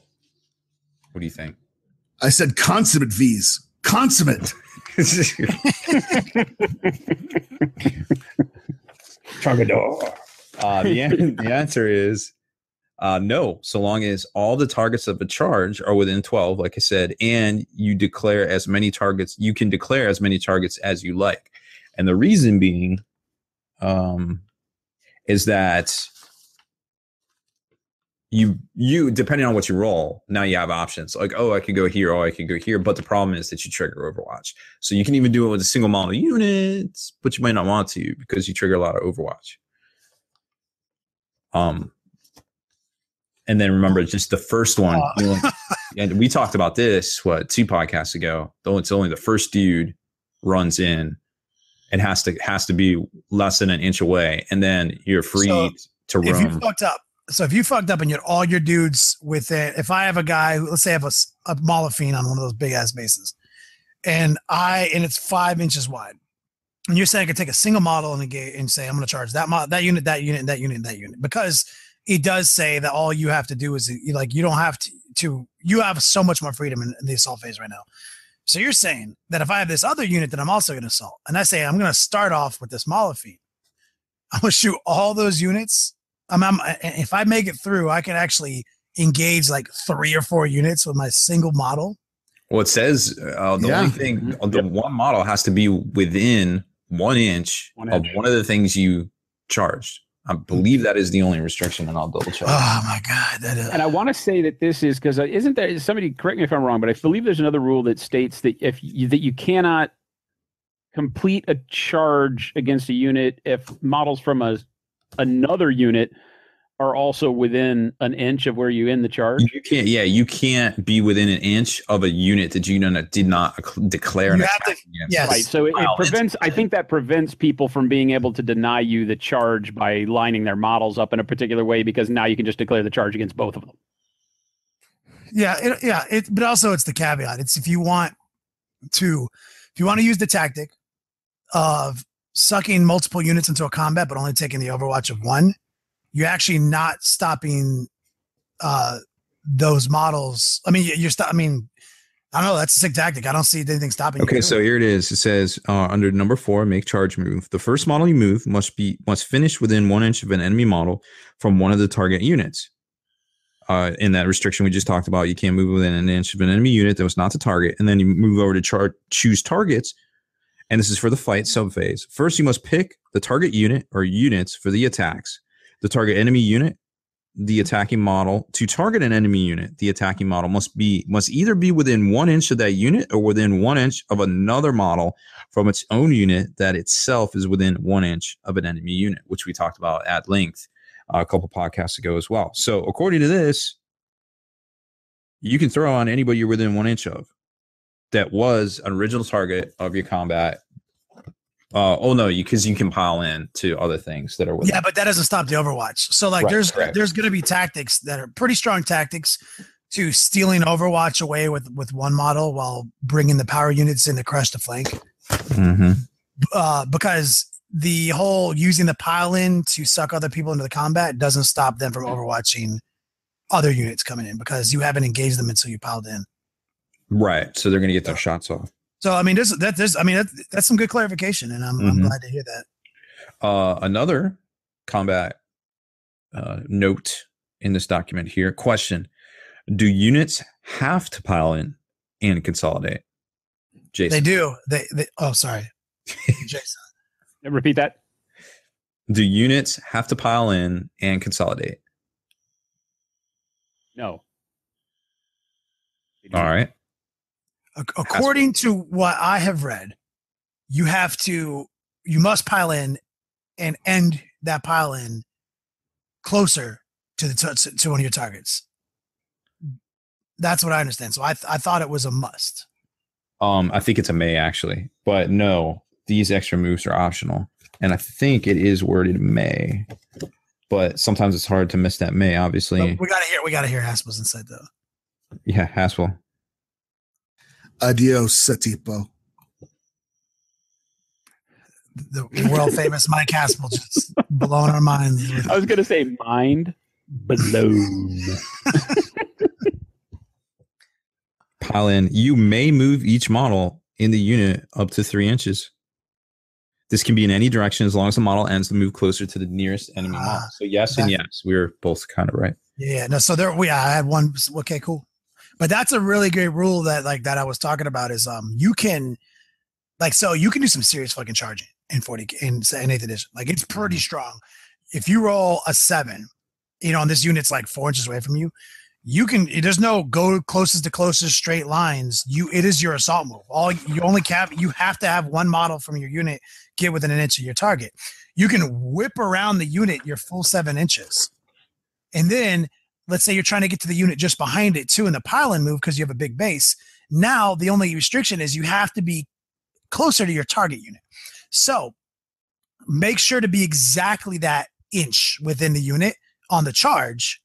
what do you think? I said consummate V's. Consummate. Troubadour. The answer is no, so long as all the targets of a charge are within 12, like I said, and you declare as many targets, you can declare as many targets as you like. And the reason being is that you depending on what you roll, now you have options like, oh, I could go here, oh, I could go here. But the problem is that you trigger Overwatch. So you can even do it with a single model unit, but you might not want to because you trigger a lot of Overwatch. And then remember, just the first one, and we talked about this, 2 podcasts ago. Though it's only the first dude runs in and has to be less than an inch away, and then you're free to roam. If you fucked up and you had all your dudes within, if I have a guy, let's say I have a Malafine on one of those big ass bases, and it's 5 inches wide, and you're saying I could take a single model in the gate and say I'm going to charge that unit, that unit, that unit, that unit, because it does say that all you have to do is you don't have to you have so much more freedom in the assault phase right now. So you're saying that if I have this other unit that I'm also going to assault, and I say I'm going to start off with this Malafine, I'm going to shoot all those units. If I make it through, I can actually engage like 3 or 4 units with my single model. Well, it says the only thing, the one model has to be within 1 inch of one of the things you charged. I believe that is the only restriction, and I'll double check. Oh my God! And I want to say that this is because isn't there? Somebody correct me if I'm wrong, but I believe there's another rule that states that you cannot complete a charge against a unit if models from another unit are also within an inch of where you end the charge. You can't. Yeah, you can't be within an inch of a unit that you did not declare an attack against. Yes. Right. So it prevents. I think that prevents people from being able to deny you the charge by lining their models up in a particular way, because now you can just declare the charge against both of them. Yeah. But also it's the caveat. It's if you want to use the tactic of sucking multiple units into a combat, but only taking the Overwatch of 1. You're actually not stopping those models. I mean, I don't know. That's a sick tactic. I don't see anything stopping. Okay, so here it is. It says under number 4, make charge move. The first model you move must finish within 1 inch of an enemy model from one of the target units. In that restriction we just talked about, you can't move within an inch of an enemy unit that was not the target. And then you move over to choose targets. And this is for the fight subphase. First, you must pick the target unit or units for the attacks. The target enemy unit, the attacking model. To target an enemy unit, the attacking model must either be within 1 inch of that unit or within 1 inch of another model from its own unit that itself is within 1 inch of an enemy unit, which we talked about at length a couple podcasts ago as well. So according to this, you can throw on anybody you're within 1 inch of that was an original target of your combat. Because you can pile in to other things that are with. Yeah, but that doesn't stop the Overwatch. So there's going to be tactics that are pretty strong tactics to stealing Overwatch away with one model while bringing the power units in to crush the flank. Mm-hmm. Because the whole using the pile in to suck other people into the combat doesn't stop them from overwatching other units coming in because you haven't engaged them until you piled in. Right. So they're going to get their shots off. So, I mean, that's some good clarification, and I'm glad to hear that. Another combat note in this document here. Question: do units have to pile in and consolidate? Jason. They do. Oh, sorry. Jason. Repeat that. Do units have to pile in and consolidate? No. All right. According to what I have read, you must pile in and end that pile in closer to one of your targets. That's what I understand. So I thought it was a must. I think it's a may actually, but no, these extra moves are optional, and I think it is worded may, but sometimes it's hard to miss that may. Obviously, but we gotta hear Haspil's insight though. Yeah, Haspil. Adios, Satipo. The world famous Mike Haspil just blowing our minds. I was going to say mind blown. Pile in. You may move each model in the unit up to 3 inches. This can be in any direction as long as the model ends to move closer to the nearest enemy model. So yes and yes. We were both kind of right. Yeah. No. So I had one. Okay. Cool. But that's a really great rule that I was talking about is you can do some serious fucking charging. in 40K in 8th edition. Like it's pretty strong. If you roll a 7, and this unit's like 4 inches away from you, there's no go closest to closest straight lines. It is your assault move. You have to have one model from your unit get within an inch of your target. You can whip around the unit your full 7 inches. And then let's say you're trying to get to the unit just behind it too in the pile-in move because you have a big base. Now the only restriction is you have to be closer to your target unit. So make sure to be exactly that inch within the unit on the charge.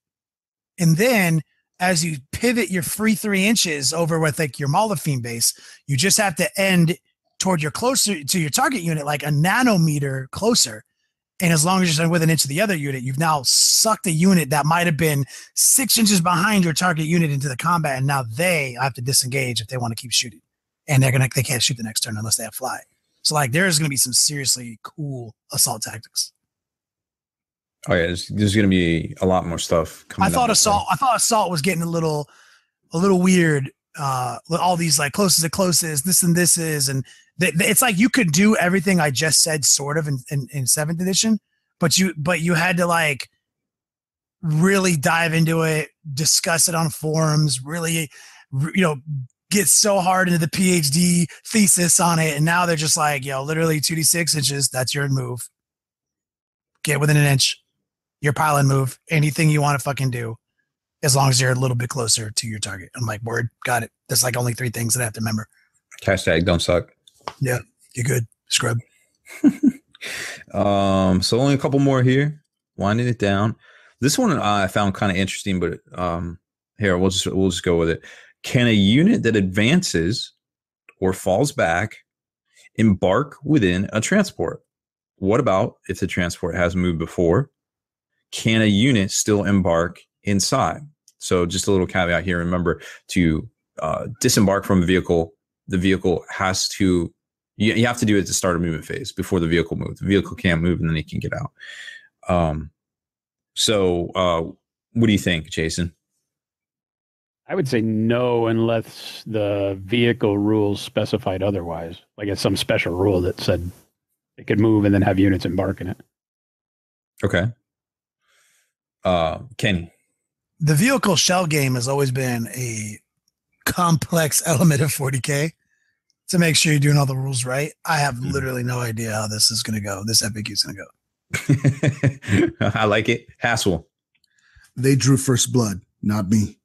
And then as you pivot your free 3 inches over with like your Malafine base, you just have to end toward your closer to your target unit, like a nanometer closer. And as long as you're within an inch of the other unit, you've now sucked a unit that might have been 6 inches behind your target unit into the combat. And now they have to disengage if they want to keep shooting. And they can't shoot the next turn unless they have fly. So like there's going to be some seriously cool assault tactics. Oh yeah, there's going to be a lot more stuff coming. I thought assault was getting a little weird. All these like closest to closest, this and this is, and it's like you could do everything I just said sort of in 7th edition, but you had to like really dive into it, discuss it on forums, really, get so hard into the PhD thesis on it, and now they're just like, literally 2d6 inches. That's your move. Get within an inch. Your pile-in move. Anything you want to fucking do, as long as you're a little bit closer to your target. I'm like, word, got it. That's like only 3 things that I have to remember. Hashtag don't suck. Yeah, you're good. Scrub. So only a couple more here. Winding it down. This one I found kind of interesting, but here we'll just go with it. Can a unit that advances or falls back embark within a transport? What about if the transport has moved before? Can a unit still embark inside? So just a little caveat here. Remember to disembark from the vehicle. The vehicle has to, you have to do it at the start of movement phase before the vehicle moves. The vehicle can't move and then it can get out. So what do you think, Jason? I would say no, unless the vehicle rules specified otherwise. Like it's some special rule that said it could move and then have units embark in it. Okay. Kenny. The vehicle shell game has always been a complex element of 40K to make sure you're doing all the rules right. I have literally no idea how this is going to go. This FAQ is going to go. I like it. Haspil. They drew first blood, not me.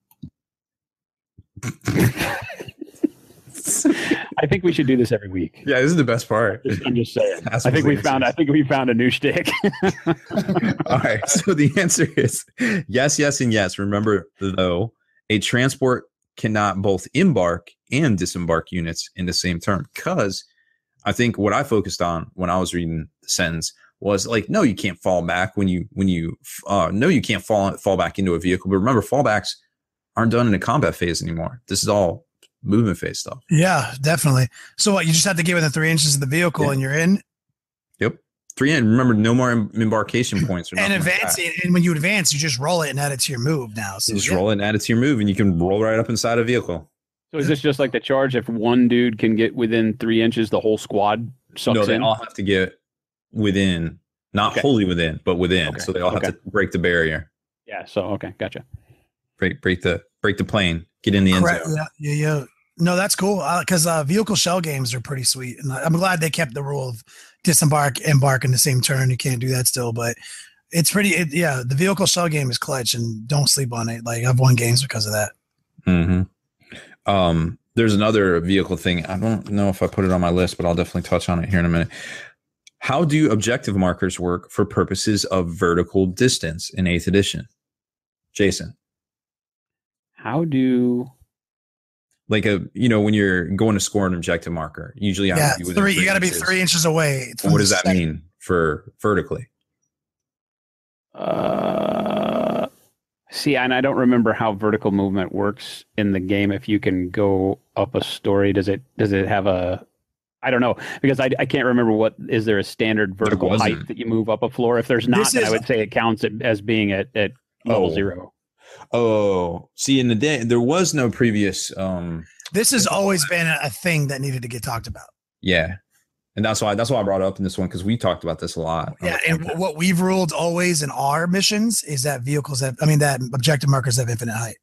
I think we should do this every week. Yeah, this is the best part. I'm just saying. I think we found a new shtick. All right. So the answer is yes, yes, and yes. Remember, though, a transport cannot both embark and disembark units in the same turn. Because I think what I focused on when I was reading the sentence was like, no, you can't fall back no, you can't fall back into a vehicle. But remember, fallbacks aren't done in a combat phase anymore. This is all movement phase stuff. Yeah, definitely. So what, you just have to get within 3 inches of the vehicle and you're in? Yep. 3 in. Remember, no more embarkation points. And advancing, like and when you advance, you just roll it and add it to your move now. So you just roll it and add it to your move, and you can roll right up inside a vehicle. So is this just like the charge? If one dude can get within 3 inches, the whole squad sucks in? No, they all have to get within, not wholly within, but within. Okay. So they all have to break the barrier. Yeah. So, okay. Gotcha. Break the plane, get in the end zone. Yeah. No, that's cool. Because vehicle shell games are pretty sweet. And I'm glad they kept the rule of embark in the same turn. You can't do that still, but it's pretty, the vehicle shell game is clutch, and don't sleep on it. Like I've won games because of that. Mm-hmm. There's another vehicle thing. I don't know if I put it on my list, but I'll definitely touch on it here in a minute. How do objective markers work for purposes of vertical distance in 8th edition? Jason. How do... Like when you're going to score an objective marker, usually you got to be 3 inches away. What does that mean for vertically? See, and I don't remember how vertical movement works in the game. If you can go up a story, does it have a? I don't know, because I can't remember is there a standard vertical height that you move up a floor? If there's not, then I would say it counts as being at level 0. Oh, see, in the day there was no previous. This has always been a thing that needed to get talked about. Yeah, And that's why I brought it up in this one, because we talked about this a lot. Yeah, and what we've ruled always in our missions is that that objective markers have infinite height.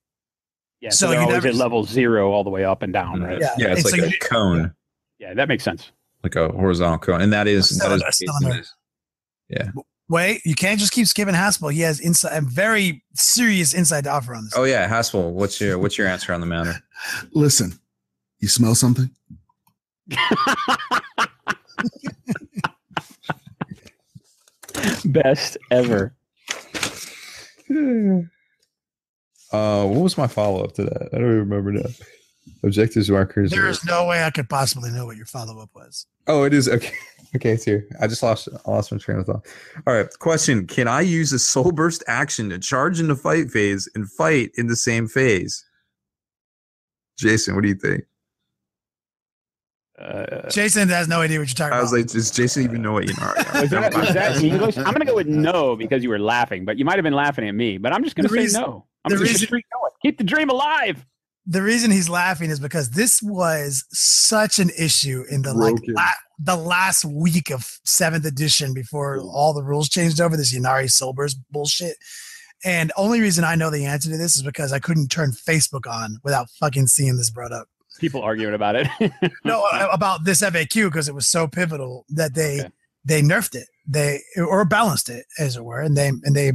Yeah, so they're always at level 0 all the way up and down, right? Yeah, it's like a cone. Yeah, that makes sense. Like a horizontal cone, and that is yeah. Wait, you can't just keep skipping Haspil. He has a very serious insight to offer on this. Oh yeah, Haspil, what's your answer on the matter? Listen, you smell something? Best ever. What was my follow-up to that? I don't even remember now. Objectives markers. There is no way I could possibly know what your follow-up was. Oh, it is okay. Okay, it's here. I just lost my train of thought. All right, question: can I use a soul burst action to charge in the fight phase and fight in the same phase? Jason, what do you think? Jason has no idea what you're talking about. I was like, does Jason even know what you know? Was that English? I'm going to go with no because you were laughing, but you might have been laughing at me. But I'm just going to say no. Keep the dream alive. The reason he's laughing is because this was such an issue in the last week of 7th edition before all the rules changed over, this Ynnari Soulburst bullshit. And only reason I know the answer to this is because I couldn't turn Facebook on without fucking seeing this brought up. People arguing about it. No, about this FAQ, because it was so pivotal that they nerfed it, or balanced it, as it were, and they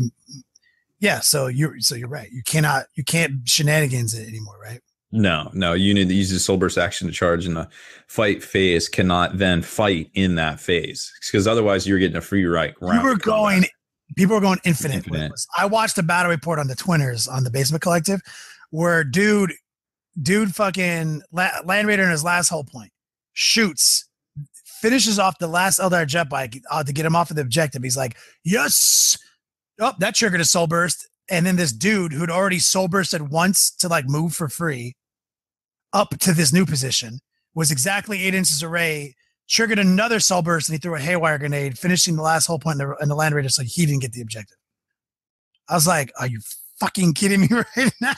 yeah. So you're right. You can't shenanigans it anymore, right? No. You need to use the soul burst action to charge in the fight phase. Cannot then fight in that phase, because otherwise you're getting a free round. People were going infinite. I watched a battle report on the Twinners on the Basement Collective, where dude fucking Land Raider in his last hull point shoots, finishes off the last Eldar jet bike to get him off of the objective. He's like, yes. Oh, that triggered a soul burst. And then this dude who'd already soul bursted once to like move for free up to this new position was exactly 8 inches away, triggered another soul burst, and he threw a haywire grenade, finishing the last hull point in the Land Raider, so he didn't get the objective. I was like, are you fucking kidding me right now?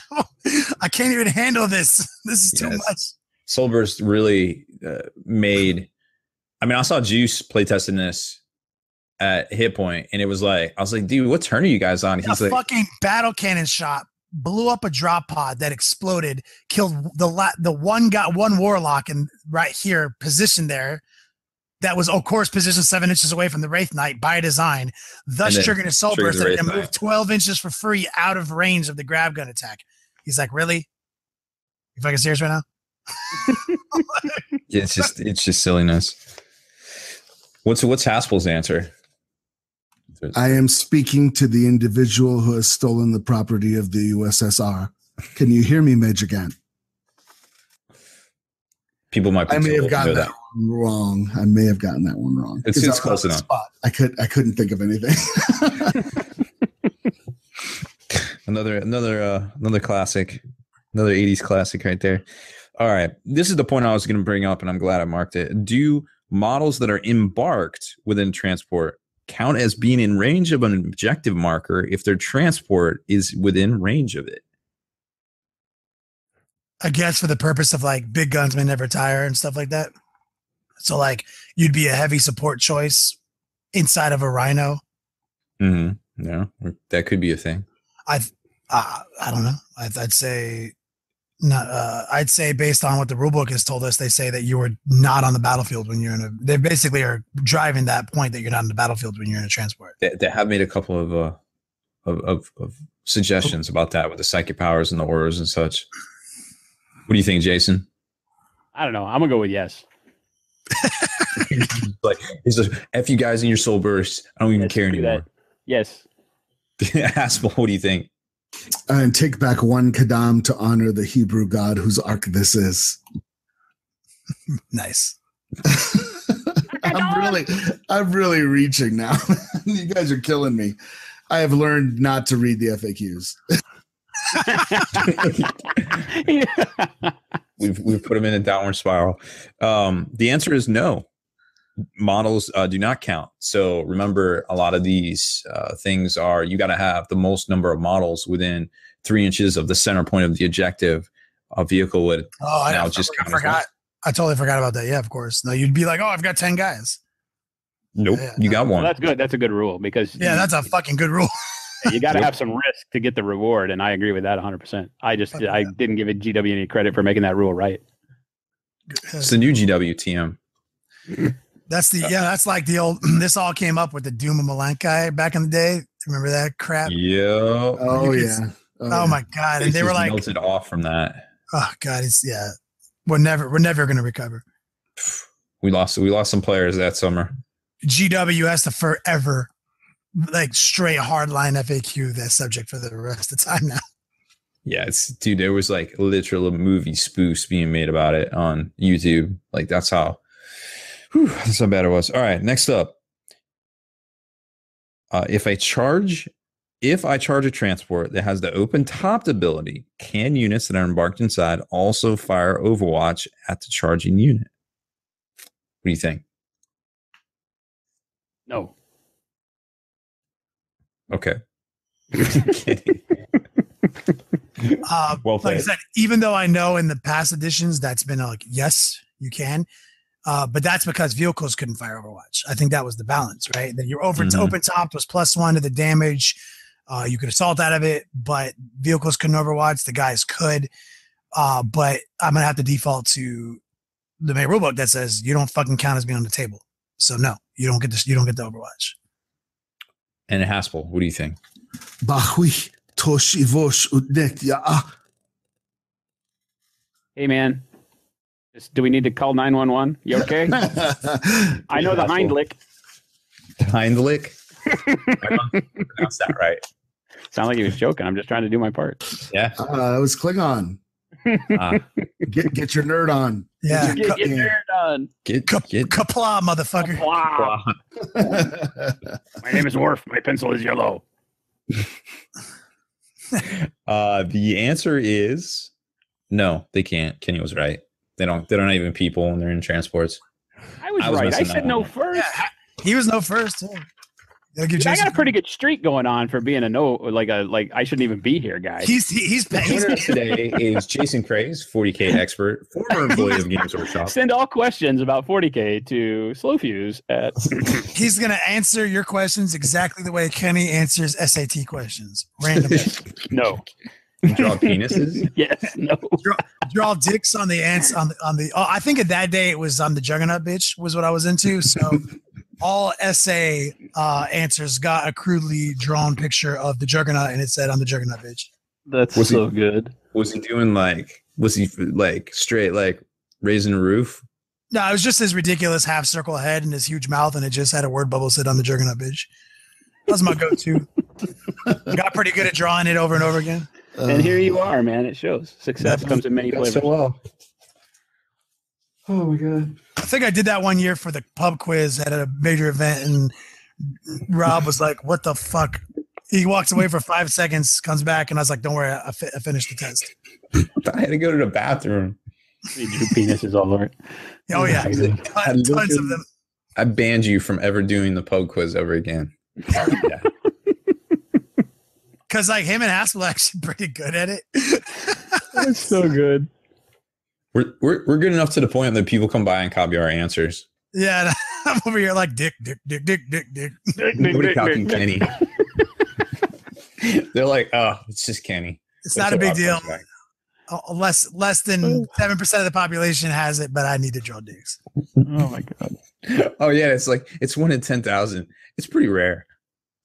I can't even handle this. This is too much. Soul burst really made. I mean, I saw Juice playtesting this at Hit Point, and it was like, I was like, dude, what turn are you guys on? He's like, fucking battle cannon shot blew up a drop pod that exploded, killed the one warlock and right here positioned there. That was, of course, positioned 7 inches away from the Wraith Knight by design, thus triggering a soul burst and moved 12 inches for free out of range of the grab gun attack. He's like, really? You fucking serious right now? It's just silliness. What's Haspil's answer? I am speaking to the individual who has stolen the property of the USSR. Can you hear me, Major Gant? People might be. I may have gotten that one wrong. It's close enough. I couldn't think of anything. another classic, another 80s classic right there. All right. This is the point I was going to bring up, and I'm glad I marked it. Do models that are embarked within transport count as being in range of an objective marker if their transport is within range of it? I guess for the purpose of like big guns may never tire and stuff like that. So like you'd be a heavy support choice inside of a Rhino. Mm-hmm. Yeah, that could be a thing. I don't know. I'd say not. I'd say based on what the rulebook has told us, they say that you are not on the battlefield when you're in a. They basically are driving that point that you're not on the battlefield when you're in a transport. They have made a couple of suggestions about that with the psychic powers and the auras and such. What do you think, Jason? I don't know. I'm gonna go with yes. He's like, F you guys in your soul burst. I don't even care anymore. That. Yes. Haspil, what do you think? And take back one Kadam to honor the Hebrew god whose ark this is. Nice. I'm really reaching now. You guys are killing me. I have learned not to read the FAQs. We've put them in a downward spiral. The answer is no. Models do not count. So remember, a lot of these things are, you got to have the most number of models within 3 inches of the center point of the objective. A vehicle would now just count. I totally forgot about that. Yeah, of course. No, you'd be like, oh, I've got 10 guys. Nope, you got one. Well, that's good. That's a good rule because that's a fucking good rule. you got to have some risk to get the reward, and I agree with that 100%. I didn't give GW any credit for making that rule right. It's the new GW TM. That's like the old. This all came up with the Doom and Malank guy back in the day. Remember that crap? Yeah. Oh yeah. Oh my god! And they were like melted off from that. Oh god, we're never gonna recover. We lost some players that summer. GW has to forever like straight hardline FAQ that subject for the rest of the time now. Yeah, dude, there was like literal movie spoofs being made about it on YouTube. Like that's how bad it was. All right, next up. If I charge a transport that has the open topped ability, can units that are embarked inside also fire Overwatch at the charging unit? What do you think? No. Okay. Well, like I said, even though I know in the past editions that's been like, yes, you can. But that's because vehicles couldn't fire Overwatch. I think that was the balance, right? That your open topped was +1 to the damage. You could assault out of it, but vehicles couldn't Overwatch. The guys could. But I'm gonna have to default to the main rulebook that says you don't fucking count as being on the table. So no, you don't get this. You don't get the Overwatch. And Haspil, what do you think? Hey man, do we need to call 911? You okay? I know the Heimlich. The Heimlich? I pronounced that right. Sound like he was joking. I'm just trying to do my part. Yeah. That was Klingon. Get your nerd on. Yeah. Get your nerd on. Get Kapla, motherfucker. Kapla. My name is Worf. My pencil is yellow. The answer is no, they can't. Kenny was right. They're not even people when they're in transports. I was right. I said no first. Yeah, he was no first. Yeah. I got a pretty good streak going on for being a no, like I shouldn't even be here, guys. He's today is Jason Craze, 40K expert, former employee of Games Workshop. Send all questions about 40K to Slowfuse at. He's gonna answer your questions exactly the way Kenny answers SAT questions, randomly. No. Draw penises? Yes. No. Draw dicks on the ants on the. Oh, I think at that day it was on the Juggernaut bitch was what I was into. So. All essay answers got a crudely drawn picture of the Juggernaut, and it said, "I'm the Juggernaut, bitch." That's so good. Was he doing was he straight raising a roof? No, it was just his ridiculous half circle head and his huge mouth, and it just had a word bubble said, "I'm the Juggernaut, bitch." That was my go-to. Got pretty good at drawing it over and over again. And here you are, man. It shows. Success comes in many flavors. So well. Oh my god. I think I did that one year for the pub quiz at a major event, and Rob was like, "What the fuck?" He walks away for 5 seconds, comes back, and I was like, "Don't worry, I finished the test." I had to go to the bathroom. You drew penises all over. Oh yeah, tons of them. I banned you from ever doing the pub quiz ever again. Yeah. Because him and Haspil are actually pretty good at it. That's so good. We're good enough to the point that people come by and copy our answers. Yeah, I'm over here like dick. Nobody copying Kenny. They're like, oh, it's just Kenny. It's not a big deal. Less than 7% of the population has it, but I need to draw dicks. Oh my god. Oh yeah, it's 1 in 10,000. It's pretty rare.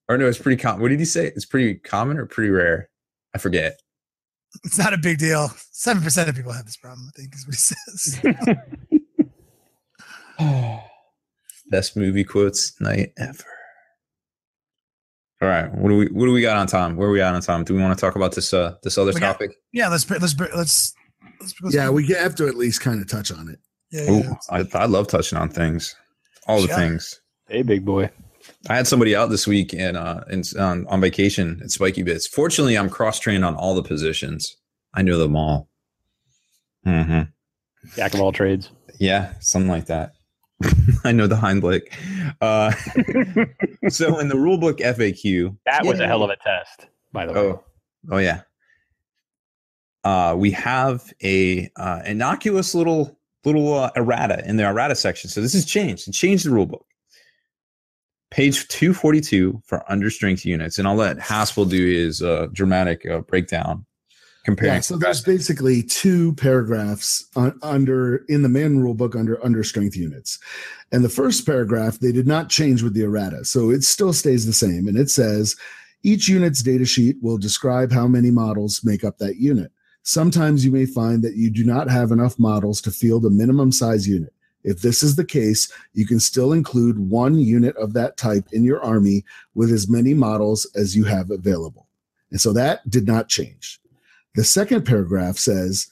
Or no, it's pretty common. What did he say? It's pretty common or pretty rare? I forget. It's not a big deal. 7% of people have this problem, I think, is what he says. Best movie quotes night ever. All right, what do we got on time? Where are we at on time? Do we want to talk about this other topic? Yeah, let's yeah, we have to at least kind of touch on it. Yeah. I love touching on things, all the things. Hey, big boy. I had somebody out this week on vacation at Spikey Bits. Fortunately, I'm cross-trained on all the positions. I know them all. Mm-hmm. Jack of all trades. Yeah, something like that. I know the Heimlich. So in the rulebook FAQ, that was a hell of a test, by the way. Oh yeah. We have a innocuous little little errata in the errata section. So this has changed. It changed the rule book. Page 242 for understrength units. And I'll let Haspil do his dramatic breakdown. Comparing. So there's basically 2 paragraphs in the main rule book under understrength units. And the first paragraph, they did not change with the errata. So it still stays the same. And it says, each unit's data sheet will describe how many models make up that unit. Sometimes you may find that you do not have enough models to field a minimum size unit. If this is the case, you can still include 1 unit of that type in your army with as many models as you have available. And so that did not change. The second paragraph says,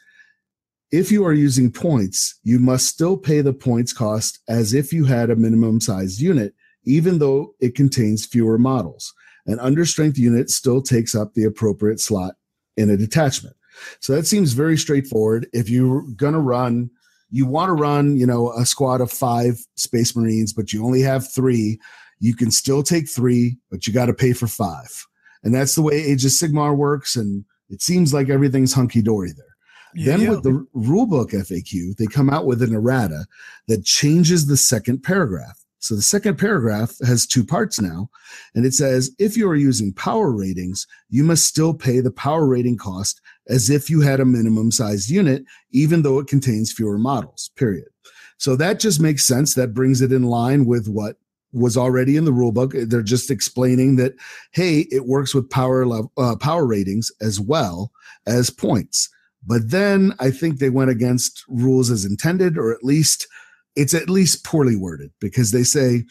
if you are using points, you must still pay the points cost as if you had a minimum sized unit, even though it contains fewer models. An understrength unit still takes up the appropriate slot in a detachment. So that seems very straightforward. If you're going to run, you want to run, a squad of 5 Space Marines, but you only have 3, you can still take 3, but you got to pay for 5. And that's the way Age of Sigmar works. And it seems like everything's hunky-dory there. Then with the rulebook FAQ, they come out with an errata that changes the second paragraph. So the second paragraph has 2 parts now, and it says, if you are using power ratings, you must still pay the power rating cost as if you had a minimum sized unit, even though it contains fewer models, period. So that just makes sense. That brings it in line with what was already in the rulebook. They're just explaining that, hey, it works with power ratings as well as points. But then I think they went against rules as intended, or it's at least poorly worded, because they say,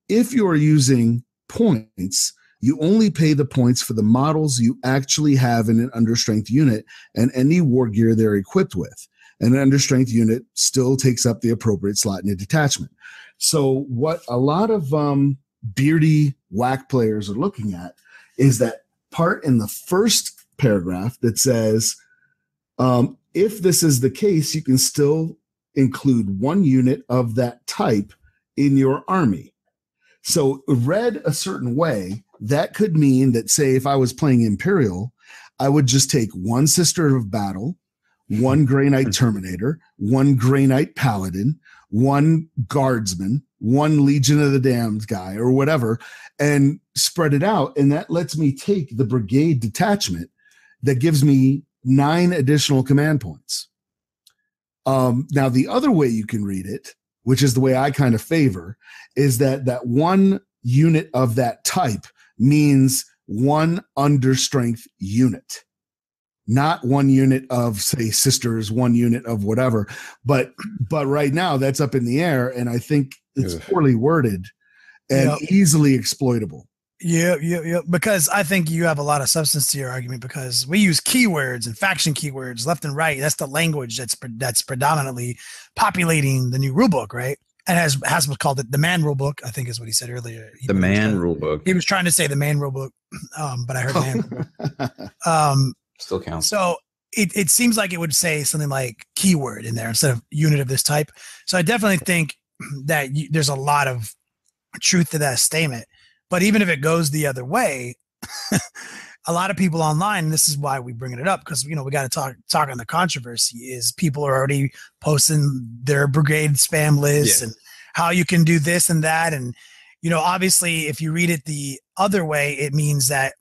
if you are using points, you only pay the points for the models you actually have in an understrength unit and any war gear they're equipped with. And an understrength unit still takes up the appropriate slot in a detachment. So what a lot of beardy whack players are looking at is that part in the first paragraph that says, if this is the case, you can still include 1 unit of that type in your army. So read a certain way, that could mean that, say, if I was playing Imperial, I would just take 1 Sister of Battle, 1 Grey Knight Terminator, 1 Grey Knight Paladin, 1 Guardsman, 1 Legion of the Damned guy, or whatever, and spread it out. And that lets me take the brigade detachment that gives me 9 additional command points. Now, the other way you can read it, which is the way I kind of favor, is that 1 unit of that type means 1 understrength unit, not 1 unit of, say, sisters, 1 unit of whatever. But right now that's up in the air, and I think it's poorly worded and easily exploitable. Yeah. Because I think you have a lot of substance to your argument, because we use keywords and faction keywords left and right. That's the language that's predominantly populating the new rulebook, right? And as Haspil called it, the man rulebook, I think is what he said earlier. The man rulebook. He was trying to say the man rulebook, but I heard man. Still counts. So it seems like it would say something like keyword in there instead of unit of this type. So I definitely think that there's a lot of truth to that statement. But even if it goes the other way, a lot of people online, and this is why we bring it up, because we got to talk on the controversy, is people are already posting their brigade spam lists and how you can do this and that. And, obviously if you read it the other way, it means that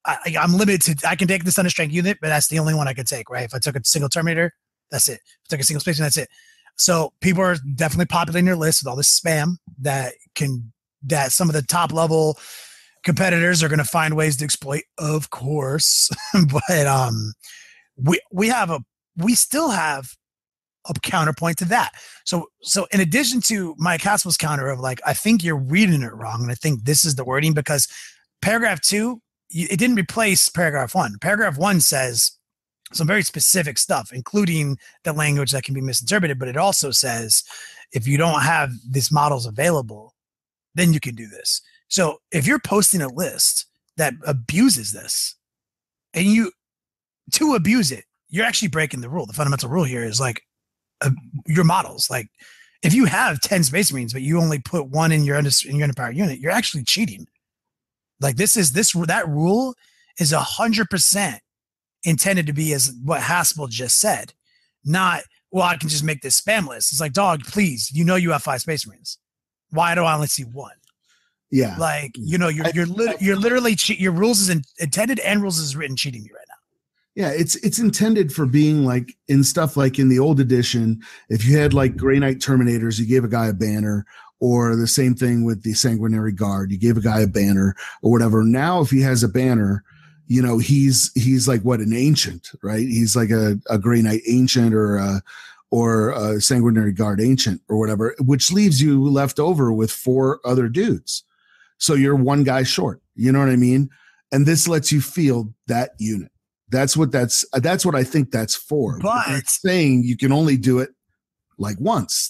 I'm limited to, I can take this understrength unit, but that's the only one I could take, right? If I took a single Terminator, that's it. If I took a single Spaceman, that's it. So people are definitely populating their list with all this spam that some of the top level competitors are going to find ways to exploit, of course. But we still have a counterpoint to that. So in addition to Mike Haspil's counter of I think you're reading it wrong, and I think this is the wording, because paragraph 2, it didn't replace paragraph 1. Paragraph 1 says some very specific stuff, including the language that can be misinterpreted, but it also says if you don't have these models available, then you can do this. So if you're posting a list that abuses this, and to abuse it, you're actually breaking the rule. The fundamental rule here is your models. If you have 10 Space Marines, but you only put 1 in your underpowered unit, you're actually cheating. That rule is 100% intended to be as what Haspil just said, not well, I can just make this spam list. It's like, dog, please, you have 5 Space Marines. Why do I only see 1? Yeah. Like, you're literally your rules is intended and rules is written cheating me right now. Yeah, it's intended for being like in stuff like in the old edition. If you had like Grey Knight Terminators, you gave a guy a banner, or the same thing with the Sanguinary Guard, you gave a guy a banner or whatever. Now, if he has a banner, he's like what, an ancient, right? He's like a Grey Knight Ancient or a Sanguinary Guard Ancient or whatever, which leaves you left over with 4 other dudes. So you're 1 guy short. You know what I mean? And this lets you field that unit. That's what I think that's for. But it's saying you can only do it like once.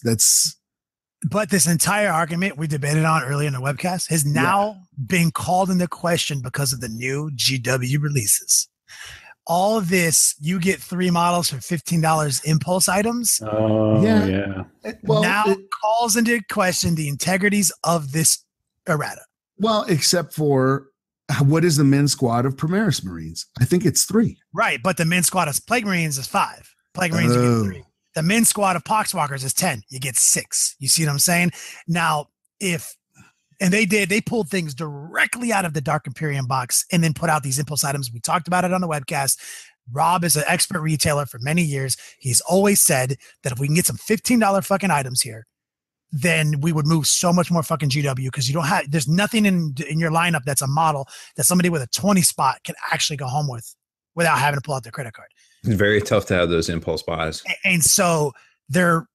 But this entire argument we debated on earlier in the webcast has now been called into question because of the new GW releases. All of this, you get 3 models for $15 impulse items. Oh, yeah. Well, now it calls into question the integrities of this errata. Well, except for what is the men's squad of Primaris Marines? I think it's 3. Right, but the men's squad of Plague Marines is 5. Plague Marines you get 3. The men's squad of Poxwalkers is 10. You get 6. You see what I'm saying? Now, they pulled things directly out of the Dark Imperium box and then put out these impulse items. We talked about it on the webcast. Rob is an expert retailer for many years. He's always said that if we can get some $15 fucking items here, then we would move so much more fucking GW, because there's nothing in your lineup that's a model that somebody with a 20 spot can actually go home with without having to pull out their credit card. It's very tough to have those impulse buys. And so they're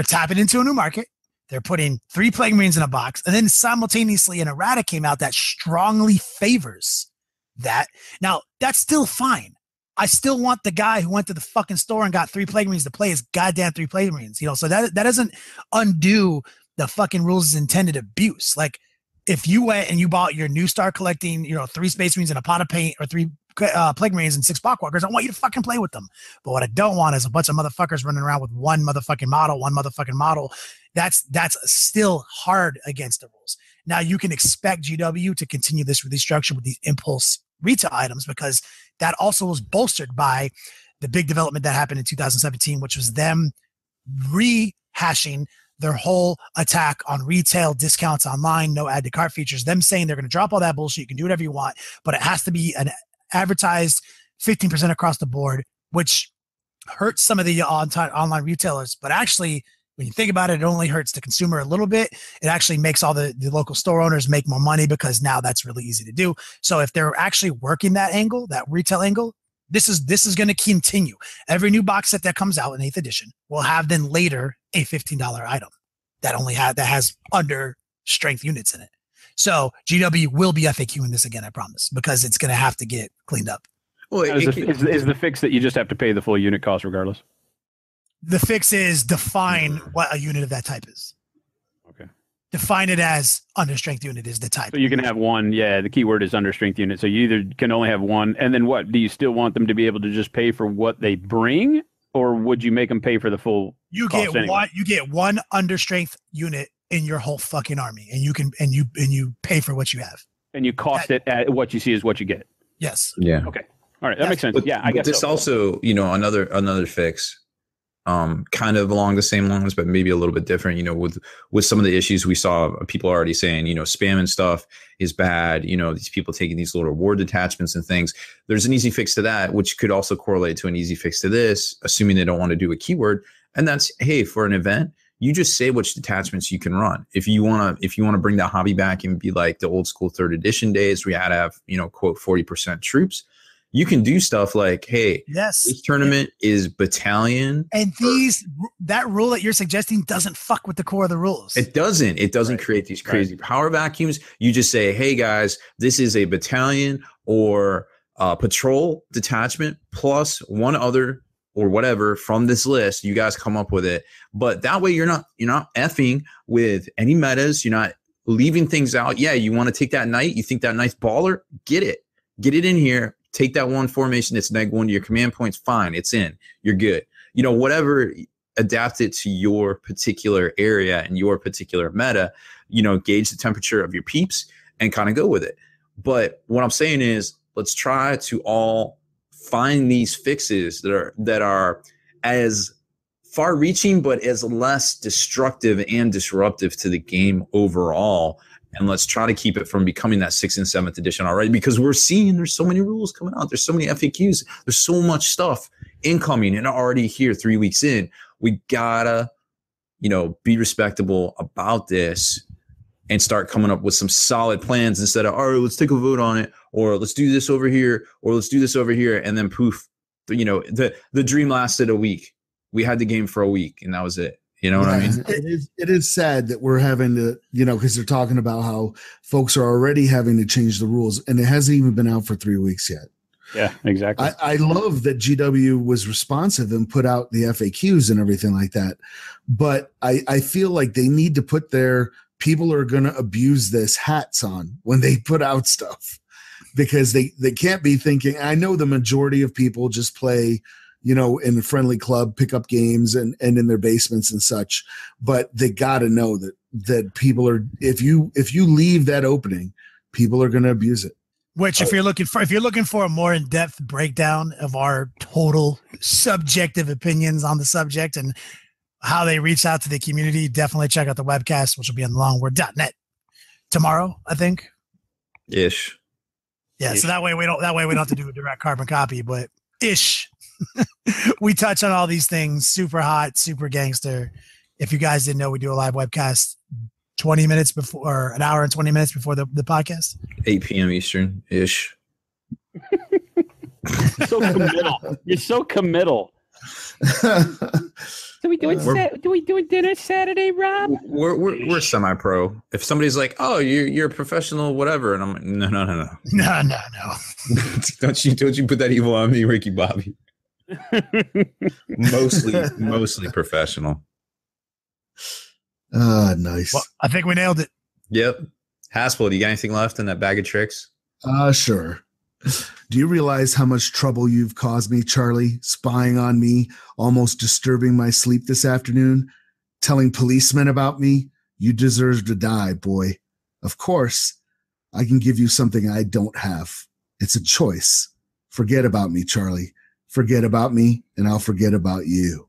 tapping into a new market. They're putting 3 Plague Marines in a box, and then simultaneously an errata came out that strongly favors that. Now, that's still fine. I still want the guy who went to the fucking store and got 3 Plague Marines to play his goddamn 3 Plague Marines. So that doesn't undo the fucking rules' intended abuse. Like, if you went and you bought your new star collecting, 3 Space Marines and a pot of paint, or 3 Plague Marines and 6 Poxwalkers, I want you to fucking play with them. But what I don't want is a bunch of motherfuckers running around with one motherfucking model. That's still hard against the rules. Now, you can expect GW to continue this release structure with these impulse retail items, because that also was bolstered by the big development that happened in 2017, which was them rehashing their whole attack on retail discounts online, no add to cart features, them saying they're going to drop all that bullshit. You can do whatever you want, but it has to be an advertised 15% across the board, which hurts some of the online retailers. But actually, when you think about it, it only hurts the consumer a little bit. It actually makes all the local store owners make more money, because now that's really easy to do. So if they're actually working that angle, that retail angle, this is going to continue. Every new box set that comes out in 8th edition will have then later a $15 item that has under strength units in it. So GW will be FAQing this again, I promise, because it's going to have to get cleaned up. Well, is the fix that you just have to pay the full unit cost regardless? The fix is define what a unit of that type is. Okay. Define it as under strength unit is the type. So you can have one. Yeah, the keyword is under strength unit. So you either can only have one, and then what? Do you still want them to be able to just pay for what they bring, or would you make them pay for the full? You get one under strength unit in your whole fucking army, and you pay for what you have. And you cost it at what you see is what you get. Yes. Yeah. Okay. All right. That makes sense. I guess this also, another fix. Kind of along the same lines, but maybe a little bit different, with some of the issues we saw people already saying, spam and stuff is bad. These people taking these little reward detachments and things. There's an easy fix to that, which could also correlate to an easy fix to this, assuming they don't want to do a keyword. And that's, hey, for an event, you just say which detachments you can run. If you want to bring that hobby back and be like the old school 3rd edition days, we had to have, quote, 40% troops. You can do stuff like, hey, this tournament is battalion. And that rule that you're suggesting doesn't fuck with the core of the rules. It doesn't create these crazy power vacuums. You just say, hey, guys, this is a battalion or patrol detachment plus one other or whatever from this list. You guys come up with it. But that way you're not effing with any metas. You're not leaving things out. Yeah, you want to take that knight. You think that knight's baller? Get it in here. Take that one formation that's -1 to your command points. Fine, it's in. You're good. Whatever, adapt it to your particular area and your particular meta. Gauge the temperature of your peeps and kind of go with it. But what I'm saying is, let's try to all find these fixes that are as far-reaching, but as less destructive and disruptive to the game overall. And let's try to keep it from becoming that 6th and 7th edition already, because we're seeing there's so many rules coming out. There's so many FAQs. There's so much stuff incoming and already here 3 weeks in. We gotta, be respectable about this and start coming up with some solid plans instead of, all right, let's take a vote on it, or let's do this over here, or let's do this over here. And then poof, the dream lasted a week. We had the game for a week and that was it. You know what I mean? It is sad that we're having to, because they're talking about how folks are already having to change the rules, and it hasn't even been out for 3 weeks yet. Yeah, exactly. I love that GW was responsive and put out the FAQs and everything like that. But I feel like they need to put their people are going to abuse this hats on when they put out stuff, because they can't be thinking. I know the majority of people just play, in a friendly club, pick up games and in their basements and such. But they got to know that people are, if you leave that opening, people are going to abuse it. Which, if you're looking for a more in-depth breakdown of our total subjective opinions on the subject and how they reach out to the community, definitely check out the webcast, which will be on longword.net tomorrow, I think. Ish. Yeah. Ish. So that way we don't have to do a direct carbon copy, but ish. We touch on all these things. Super hot, super gangster. If you guys didn't know, we do a live webcast 20 minutes before, or an hour and 20 minutes before the podcast. 8 p.m. Eastern ish. So committal. You're so committal. Do we do dinner Saturday, Rob? We're semi-pro. If somebody's like, "Oh, you're a professional, whatever," and I'm like, "No." No. Don't you put that evil on me, Ricky Bobby. Mostly professional. Nice. Well, I think we nailed it. Yep. Haspil, do you got anything left in that bag of tricks? Sure. Do you realize how much trouble you've caused me, Charlie? Spying on me, almost disturbing my sleep this afternoon, telling policemen about me? You deserve to die, boy. Of course, I can give you something I don't have. It's a choice. Forget about me, Charlie. Forget about me, and I'll forget about you.